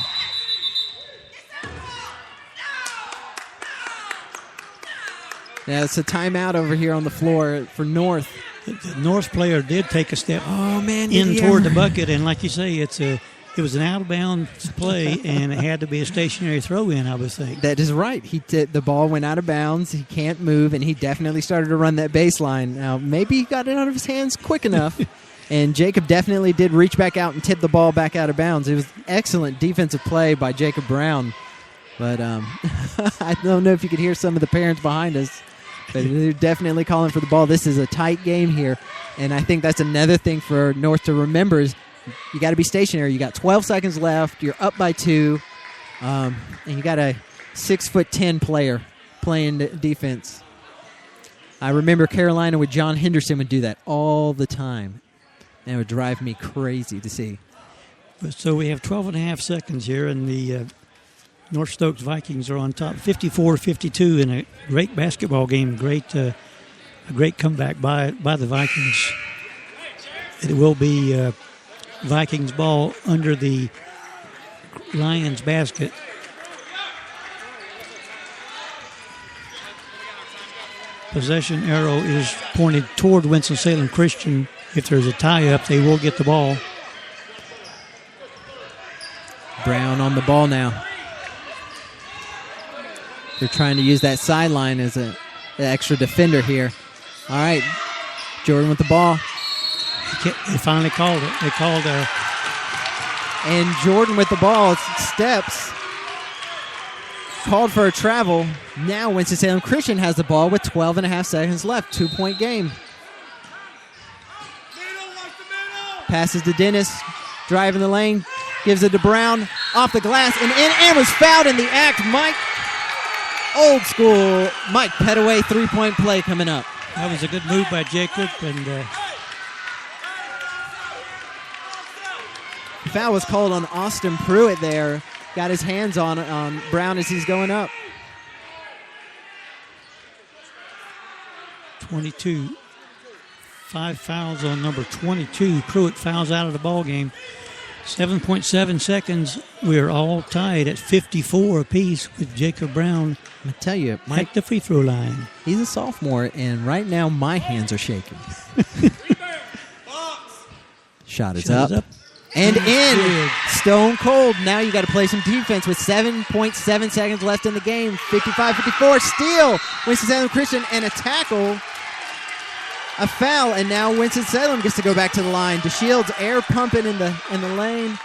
Now it's a timeout over here on the floor for North. The North player did take a step in toward the bucket, and like you say, it was an out-of-bounds play, and it had to be a stationary throw-in, I would think. That is right. The ball went out of bounds. He can't move, and he definitely started to run that baseline. Now, maybe he got it out of his hands quick enough, and Jacob definitely did reach back out and tip the ball back out of bounds. It was excellent defensive play by Jacob Brown, but I don't know if you could hear some of the parents behind us, but they're definitely calling for the ball. This is a tight game here, and I think that's another thing for North to remember is you got to be stationary. You got 12 seconds left. You're up by 2, and you got a 6'10" player playing defense. I remember Carolina with John Henderson would do that all the time, and it would drive me crazy to see. So we have 12 and a half seconds here, and the North Stokes Vikings are on top, 54-52 in a great basketball game. A great comeback by the Vikings. It will be Vikings ball under the Lions basket. Possession arrow is pointed toward Winston-Salem Christian. If there's a tie-up, they will get the ball. Brown on the ball now. They're trying to use that sideline as an extra defender here. All right, Jordan with the ball. They finally called it. They called and Jordan with the ball steps. Called for a travel. Now Winston-Salem Christian has the ball with 12 and a half seconds left. 2-point game. Passes to Dennis. Driving the lane. Gives it to Brown. Off the glass and in and was fouled in the act. Old school Mike Petaway 3-point play coming up. That was a good move by Jacob, and foul was called on Austin Pruitt there. Got his hands on Brown as he's going up. 22. 5 fouls on number 22. Pruitt fouls out of the ball game. 7.7 seconds. We are all tied at 54 apiece with Jacob Brown. I tell you, Mike, at the free throw line. He's a sophomore, and right now my hands are shaking. Shot is up. And in. Stone cold. Now you got to play some defense with 7.7 seconds left in the game. 55-54. Steal. Winston-Salem Christian and a tackle. A foul, and now Winston-Salem gets to go back to the line. DeShields air pumping in the lane.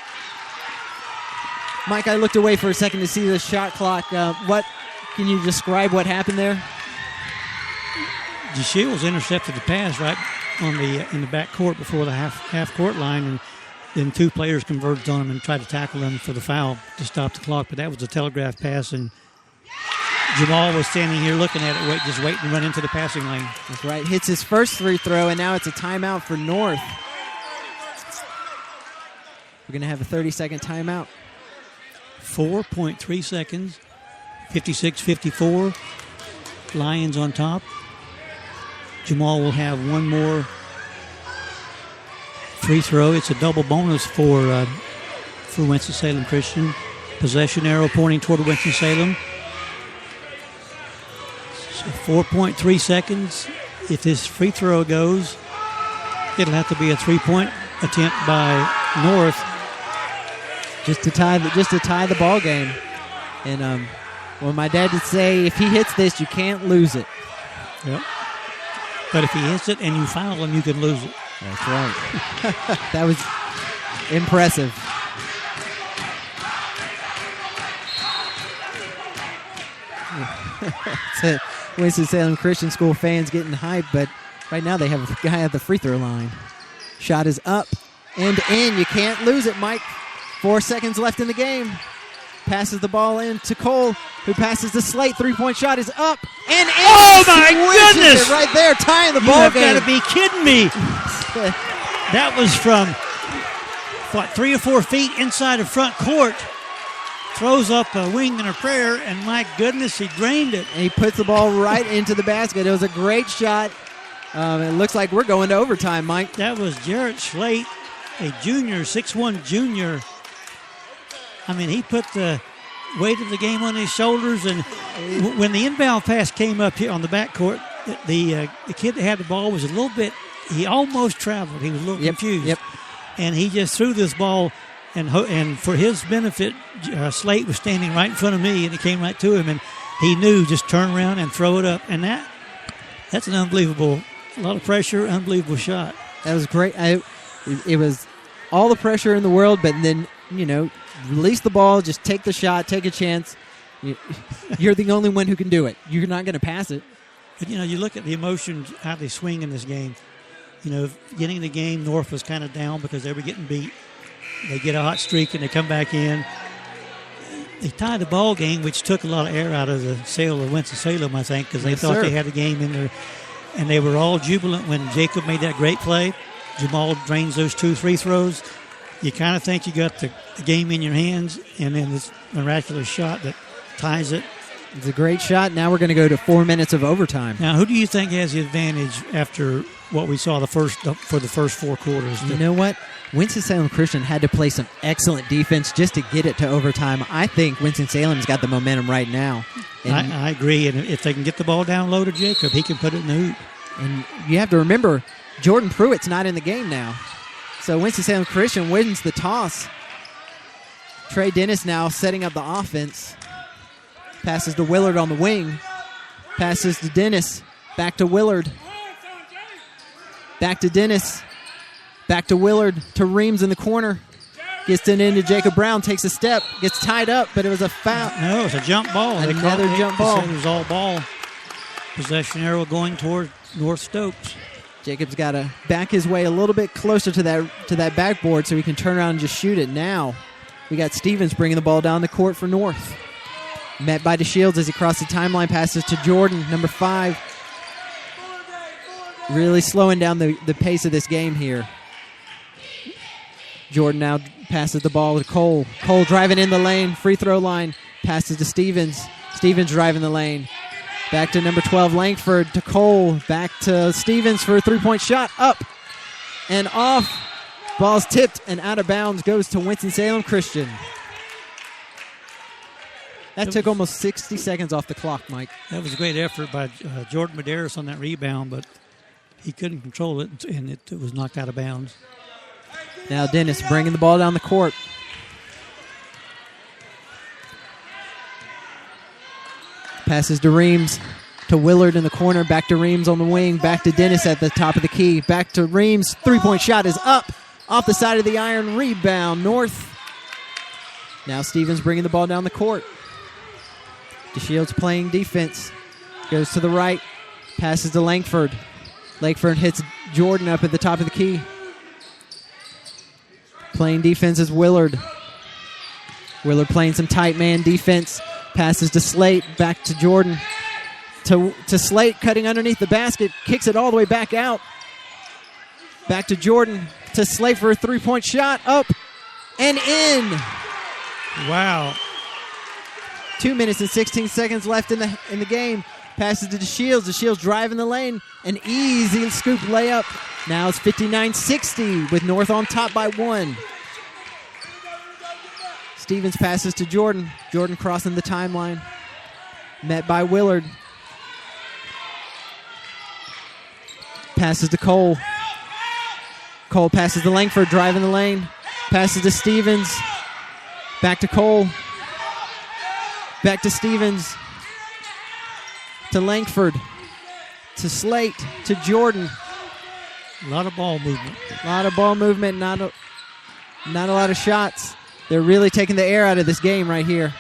Mike, I looked away for a second to see the shot clock. What can you describe what happened there? DeShields intercepted the pass right on in the back court before the half court line, and then 2 players converged on him and tried to tackle him for the foul to stop the clock. But that was a telegraph pass, and Jamal was standing here looking at it, just waiting to run into the passing lane. That's right. Hits his first free throw, and now it's a timeout for North. We're going to have a 30-second timeout. 4.3 seconds. 56-54. Lions on top. Jamal will have one more free throw. It's a double bonus for Winston-Salem Christian. Possession arrow pointing toward Winston-Salem. So 4.3 seconds. If this free throw goes, it'll have to be a three-point attempt by North. Just to tie the ball game. And well, my dad would say, if he hits this, you can't lose it. Yep. But if he hits it and you foul him, you can lose it. That's right. That was impressive. Winston-Salem Christian School fans getting hyped, but right now they have a guy at the free throw line. Shot is up and in. You can't lose it, Mike. 4 seconds left in the game. Passes the ball in to Cole, who passes to Slate. Three-point shot is up and in. Oh, my goodness! Right there, tying the ball game. You have got to be kidding me. That was from, 3 or 4 feet inside of front court. Throws up a wing and a prayer, and my goodness, he drained it. And he puts the ball right into the basket. It was a great shot. It looks like we're going to overtime, Mike. That was Jarrett Slate, a junior, 6'1 junior. I mean, he put the weight of the game on his shoulders, and when the inbound pass came up here on the backcourt, the kid that had the ball was a little bit, he almost traveled. He was a little confused. Yep. And he just threw this ball, and for his benefit, Slate was standing right in front of me, and it came right to him, and he knew just turn around and throw it up. And that's an unbelievable, a lot of pressure, unbelievable shot. That was great. It was all the pressure in the world, but then, release the ball, just take the shot, take a chance. You're the only one who can do it. You're not going to pass it. But, you look at the emotions, how they swing in this game. Getting the game, North was kind of down because they were getting beat. They get a hot streak and they come back in. They tied the ball game, which took a lot of air out of the sail of Winston-Salem, I think, because they thought they had the game in there. And they were all jubilant when Jacob made that great play. Jamal drains those 2 free throws. You kind of think you got the game in your hands, and then this miraculous shot that ties it. It's a great shot. Now we're going to go to 4 minutes of overtime. Now, who do you think has the advantage after what we saw for the first 4 quarters? You know what? Winston-Salem Christian had to play some excellent defense just to get it to overtime. I think Winston-Salem's got the momentum right now. I agree, and if they can get the ball down low to Jacob, he can put it in the hoop. And you have to remember, Jordan Pruitt's not in the game now. So Winston-Salem Christian wins the toss. Trey Dennis now setting up the offense. Passes to Willard on the wing. Passes to Dennis. Back to Willard. Back to Dennis. Back to Willard. To Reams in the corner. Gets it into Jacob Brown. Takes a step. Gets tied up, but it was a foul. No, it's a jump ball. Another jump ball. It was all ball. Possession arrow going toward North Stokes. Jacob's got to back his way a little bit closer to that backboard so he can turn around and just shoot it. Now we got Stevens bringing the ball down the court for North. Met by DeShields as he crosses the timeline, passes to Jordan, number 5. Really slowing down the pace of this game here. Jordan now passes the ball to Cole. Cole driving in the lane, free throw line, passes to Stevens. Stevens driving the lane. Back to number 12, Langford, to Cole. Back to Stevens for a three-point shot. Up and off. Ball's tipped and out of bounds. Goes to Winston-Salem Christian. That took almost 60 seconds off the clock, Mike. That was a great effort by Jordan Medeiros on that rebound, but he couldn't control it, and it was knocked out of bounds. Now Dennis bringing the ball down the court. Passes to Reams, to Willard in the corner, back to Reams on the wing, back to Dennis at the top of the key, back to Reams, three-point shot is up, off the side of the iron, rebound, North. Now Stevens bringing the ball down the court. DeShields playing defense, goes to the right, passes to Langford. Langford hits Jordan up at the top of the key. Playing defense is Willard. Willard playing some tight man defense. Passes to Slate, back to Jordan. To Slate, cutting underneath the basket, kicks it all the way back out. Back to Jordan, to Slate for a three-point shot, up and in. Wow. 2 minutes and 16 seconds left in the game. Passes to DeShields. DeShields driving the lane. An easy scoop layup. Now it's 59-60 with North on top by 1. Stevens passes to Jordan. Jordan crossing the timeline. Met by Willard. Passes to Cole. Cole passes to Langford, driving the lane. Passes to Stevens. Back to Cole. Back to Stevens. To Langford. To Slate. To Jordan. A lot of ball movement. A lot of ball movement. Not a lot of shots. They're really taking the air out of this game right here.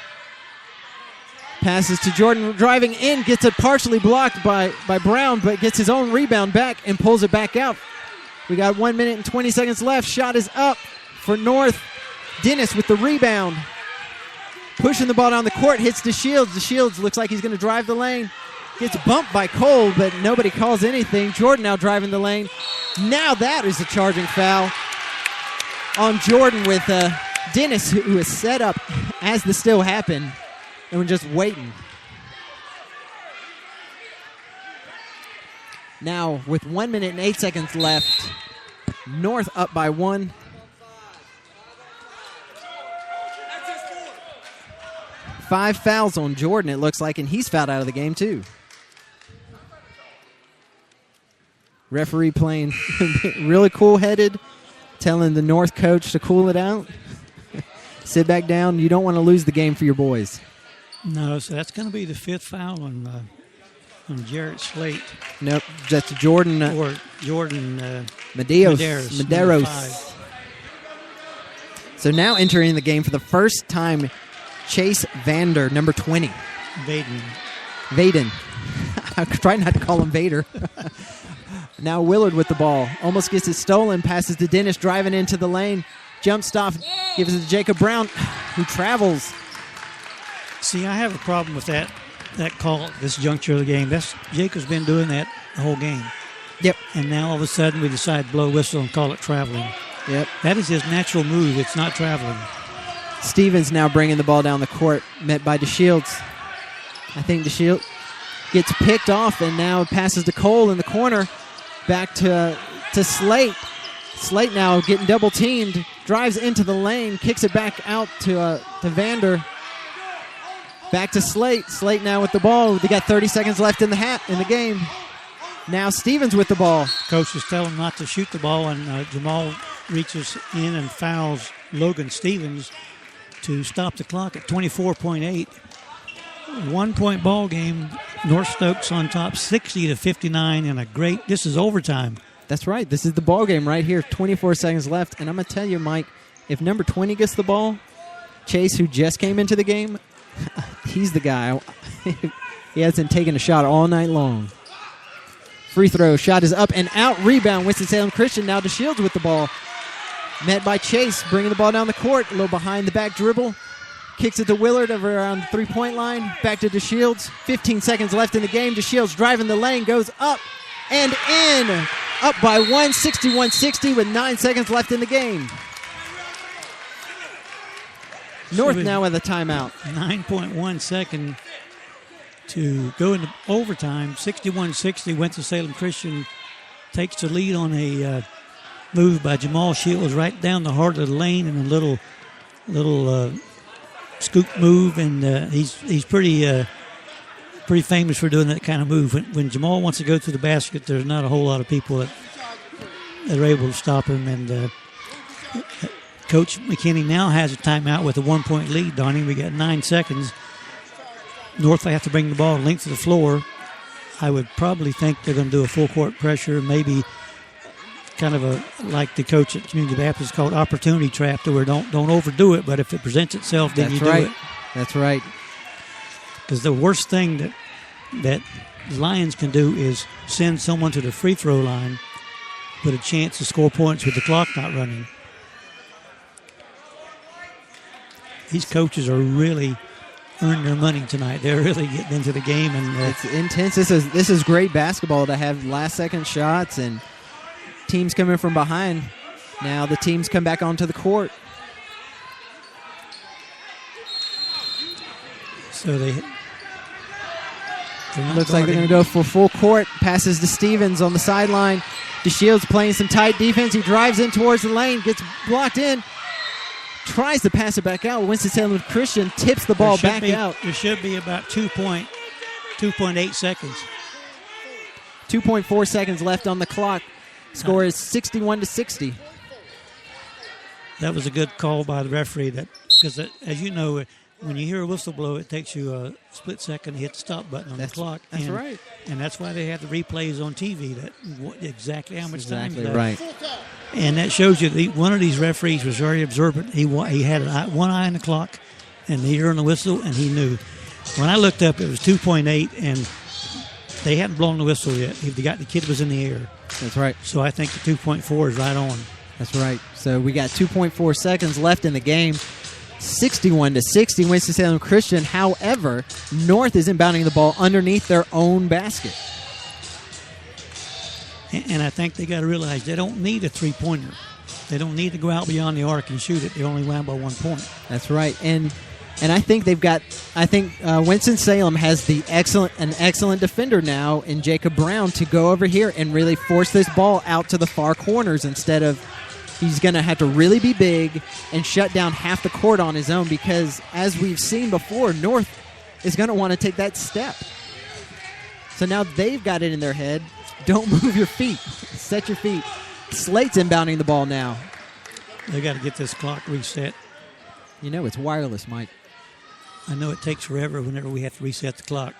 Passes to Jordan, driving in, gets it partially blocked by Brown, but gets his own rebound back and pulls it back out. We got 1 minute and 20 seconds left. Shot is up for North. Dennis with the rebound. Pushing the ball down the court, hits DeShields. DeShields looks like he's going to drive the lane. Gets bumped by Cole, but nobody calls anything. Jordan now driving the lane. Now that is a charging foul on Jordan with Dennis, who is set up as the steal happened, and we're just waiting. Now, with 1 minute and 8 seconds left, North up by 1. Five fouls on Jordan, it looks like, and he's fouled out of the game, too. Referee playing really cool-headed, telling the North coach to cool it out. Sit back down. You don't want to lose the game for your boys. No, so that's going to be the fifth foul on Jarrett Slate. Nope, that's Jordan. Or Jordan Medeiros. So now entering the game for the first time, Chase Vander, number 20. Vaden. I'm trying not to call him Vader. Now Willard with the ball. Almost gets it stolen. Passes to Dennis, driving into the lane. Jump stop. Gives it to Jacob Brown, who travels. See, I have a problem with that call at this juncture of the game. Jacob's been doing that the whole game. Yep. And now all of a sudden we decide to blow whistle and call it traveling. Yep. That is his natural move. It's not traveling. Stevens now bringing the ball down the court, met by DeShields. I think DeShields gets picked off and now passes to Cole in the corner. Back to Slate. Slate now getting double teamed. Drives into the lane, kicks it back out to Vander. Back to Slate. Slate now with the ball. They got 30 seconds left in the game. Now Stevens with the ball. Coach is telling him not to shoot the ball, and Jamal reaches in and fouls Logan Stevens to stop the clock at 24.8. 1 point ball game. North Stokes on top, 60-59, and this is overtime. That's right. This is the ball game right here. 24 seconds left, and I'm going to tell you, Mike, if number 20 gets the ball, Chase, who just came into the game, he's the guy. He hasn't taken a shot all night long. Free throw. Shot is up and out. Rebound. Winston-Salem Christian. Now DeShields with the ball. Met by Chase. Bringing the ball down the court. A little behind the back dribble. Kicks it to Willard over around the three-point line. Back to DeShields. 15 seconds left in the game. DeShields driving the lane. Goes up and in. Up by 1. 61-60 with 9 seconds left in the game. North now with a timeout. 9.1 second to go into overtime. 61-60. Winston-Salem Christian takes the lead on a move by Jamal Shields right down the heart of the lane in a little scoop move, and he's pretty famous for doing that kind of move. When Jamal wants to go to the basket, there's not a whole lot of people that are able to stop him. And Coach McKinney now has a timeout with a 1 point lead on him. We got 9 seconds. North have to bring the ball length of the floor. I would probably think they're going to do a full court pressure, maybe kind of like the coach at Community Baptist called opportunity trap, to where don't overdo it, but if it presents itself, then you do it. That's right. Because the worst thing that Lions can do is send someone to the free throw line with a chance to score points with the clock not running. These coaches are really earned their money tonight. They're really getting into the game, and it's intense. This is great basketball to have last-second shots and teams coming from behind. Now the teams come back onto the court. So looks like they're going to go for full court. Passes to Stevens on the sideline. DeShields playing some tight defense. He drives in towards the lane, gets blocked in, tries to pass it back out. Winston-Salem Christian tips the ball back out. There should be about 2.8 seconds. 2.4 seconds left on the clock. Score is 61-60. That was a good call by the referee. Because as you know, when you hear a whistle blow, it takes you a split second to hit the stop button on the clock. That's right. And that's why they have the replays on TV. Exactly how much time. Exactly right. And that shows you one of these referees was very observant. He had one eye on the clock, and he heard the whistle, and he knew. When I looked up, it was 2.8, and they hadn't blown the whistle yet. The kid was in the air. That's right. So I think the 2.4 is right on. That's right. So we got 2.4 seconds left in the game. 61-60, Winston-Salem Christian. However, North is inbounding the ball underneath their own basket. And I think they got to realize they don't need a three-pointer. They don't need to go out beyond the arc and shoot it. They only win by 1 point. That's right. And I think Winston-Salem has an excellent defender now in Jacob Brown to go over here and really force this ball out to the far corners instead of he's going to have to really be big and shut down half the court on his own because, as we've seen before, North is going to want to take that step. So now they've got it in their head. Don't move your feet. Set your feet. Slate's inbounding the ball now. They got to get this clock reset. You know it's wireless, Mike. I know it takes forever whenever we have to reset the clock.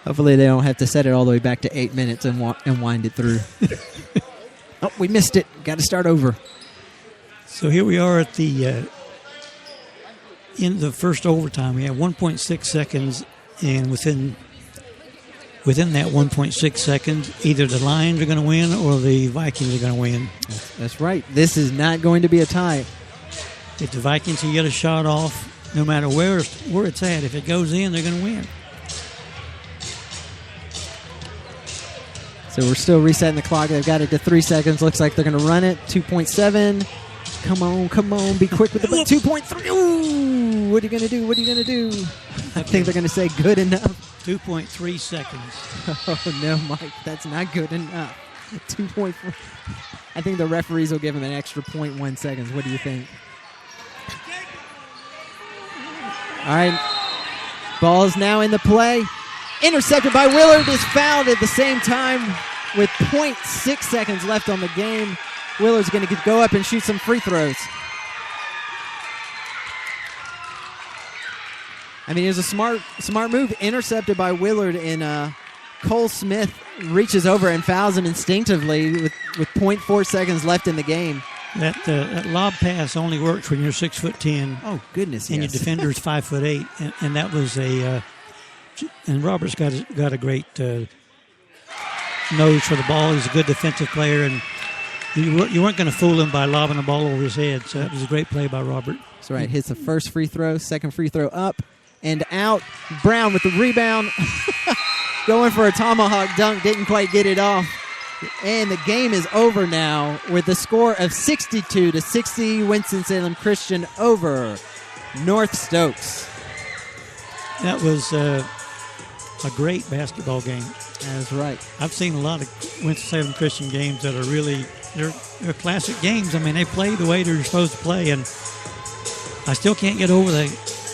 Hopefully they don't have to set it all the way back to 8 minutes and wind it through. Oh, we missed it. Got to start over. So here we are at the in the first overtime. We have 1.6 seconds, and within that 1.6 seconds, either the Lions are going to win or the Vikings are going to win. That's right. This is not going to be a tie. If the Vikings can get a shot off, no matter where it's at, if it goes in, they're going to win. So we're still resetting the clock. They've got it to 3 seconds. Looks like they're going to run it. 2.7. Come on. Be quick with the 2.3. Ooh, what are you going to do? I think they're going to say good enough. 2.3 seconds. Oh, no, Mike. That's not good enough. 2.4. I think the referees will give him an extra 0.1 seconds. What do you think? All right. Ball's now in the play. Intercepted by Willard, is fouled at the same time with 0.6 seconds left on the game. Willard's going to go up and shoot some free throws. I mean, it was a smart move. Intercepted by Willard, and Cole Smith reaches over and fouls him instinctively with 0.4 seconds left in the game. That lob pass only works when you're 6'10". Oh, goodness, and yes. your defender's 5'8", and that was a. And Robert's got a great nose for the ball. He's a good defensive player, and you weren't going to fool him by lobbing the ball over his head. So that was a great play by Robert. That's right. Hits the first free throw, second free throw up and out. Brown with the rebound, going for a tomahawk dunk, didn't quite get it off. And the game is over now with the score of 62-60. Winston-Salem Christian over North Stokes. That was a great basketball game. That's right. I've seen a lot of Winston-Salem Christian games that are really they're classic games. I mean, they play the way they're supposed to play, and I still can't get over the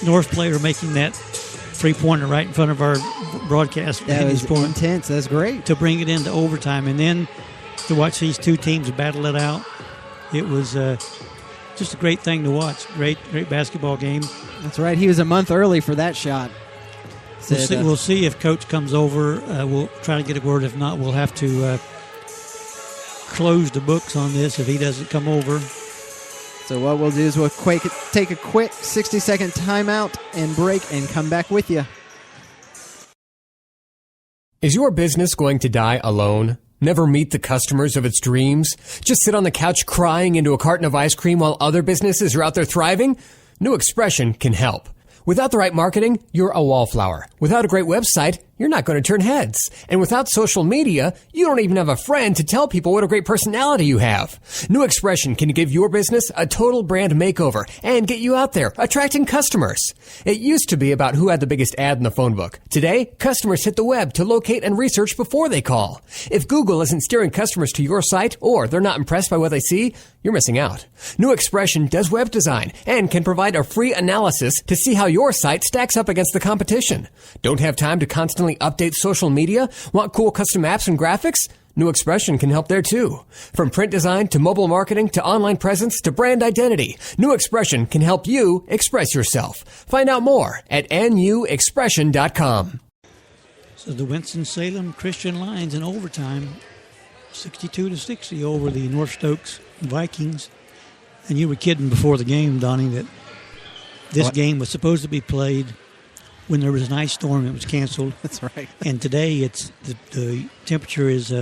North player making that three-pointer right in front of our broadcast. That was intense. That's great. To bring it into overtime, and then to watch these two teams battle it out. It was just a great thing to watch. Great basketball game. That's right. He was a month early for that shot. We'll see if Coach comes over. We'll try to get a word. If not, we'll have to close the books on this if he doesn't come over. So what we'll do is we'll take a quick 60-second timeout and break and come back with you. Is your business going to die alone? Never meet the customers of its dreams? Just sit on the couch crying into a carton of ice cream while other businesses are out there thriving? New Expression can help. Without the right marketing, you're a wallflower. Without a great website, you're not going to turn heads. And without social media, you don't even have a friend to tell people what a great personality you have. New Expression can give your business a total brand makeover and get you out there, attracting customers. It used to be about who had the biggest ad in the phone book. Today, customers hit the web to locate and research before they call. If Google isn't steering customers to your site or they're not impressed by what they see, you're missing out. New Expression does web design and can provide a free analysis to see how your site stacks up against the competition. Don't have time to constantly update social media? Want cool custom apps and graphics? New Expression can help there too. From print design to mobile marketing to online presence to brand identity, New Expression can help you express yourself. Find out more at nuexpression.com. So the Winston-Salem Christian Lions in overtime, 62-60 over the North Stokes Vikings. And you were kidding before the game, Donnie, that this game was supposed to be played when there was an ice storm. It was canceled. That's right. And today it's the temperature is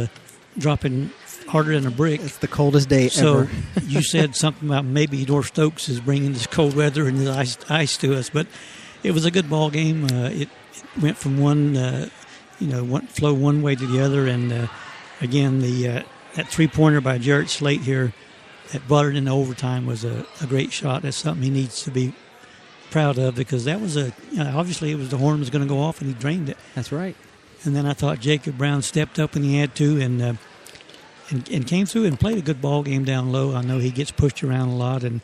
dropping harder than a brick. It's the coldest day so ever. You said something about maybe North Stokes is bringing this cold weather and this ice to us, but it was a good ball game. It went from one flow one way to the other, and again that 3-pointer by Jarrett Slate here that brought it into overtime was a great shot. That's something he needs to be proud of, because that was obviously it was the horn was going to go off and he drained it. That's right. And then I thought Jacob Brown stepped up when he had to and came through and played a good ball game down low. I know he gets pushed around a lot, and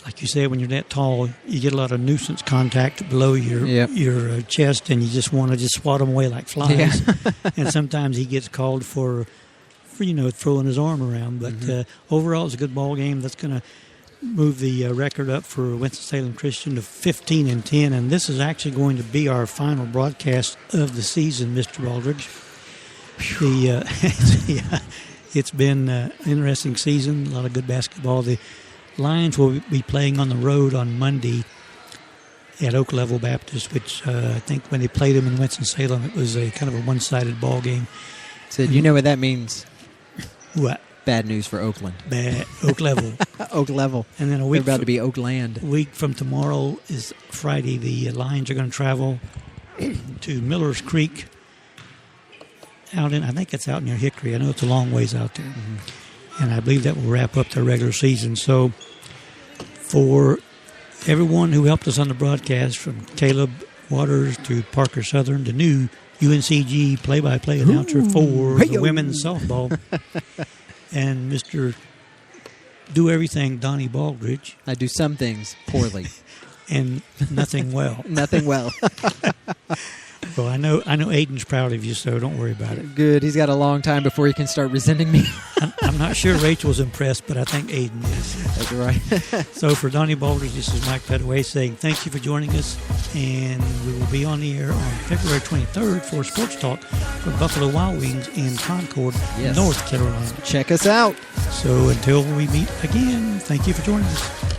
like you said, when you're that tall, you get a lot of nuisance contact below your chest, and you just want to just swat them away like flies. Yeah. And sometimes he gets called for throwing his arm around. But overall, it's a good ball game. That's going to move the record up for Winston-Salem Christian to 15-10, and this is actually going to be our final broadcast of the season, Mr. Baldridge. It's been an interesting season, a lot of good basketball. The Lions will be playing on the road on Monday at Oak Level Baptist, which I think when they played them in Winston-Salem, it was a kind of a one-sided ball game. So you know what that means? What? Bad news for Oakland. Bad. Oak Level. Oak Level. And then a week They're about to be Oakland. A week from tomorrow is Friday. The Lions are going to travel to Miller's Creek I think it's out near Hickory. I know it's a long ways out there. Mm-hmm. And I believe that will wrap up their regular season. So for everyone who helped us on the broadcast, from Caleb Waters to Parker Southern, the new UNCG play-by-play announcer for the women's softball, and Mr. Do Everything, Donnie Baldridge. I do some things poorly. And nothing well. Nothing well. Well, I know Aiden's proud of you, so don't worry about it. Good. He's got a long time before he can start resenting me. I'm not sure Rachel's impressed, but I think Aiden is. That's right. So for Donnie Baldridge, this is Mike Petaway saying thank you for joining us, and we will be on the air on February 23rd for Sports Talk for Buffalo Wild Wings in Concord, North Carolina. Check us out. So until we meet again, thank you for joining us.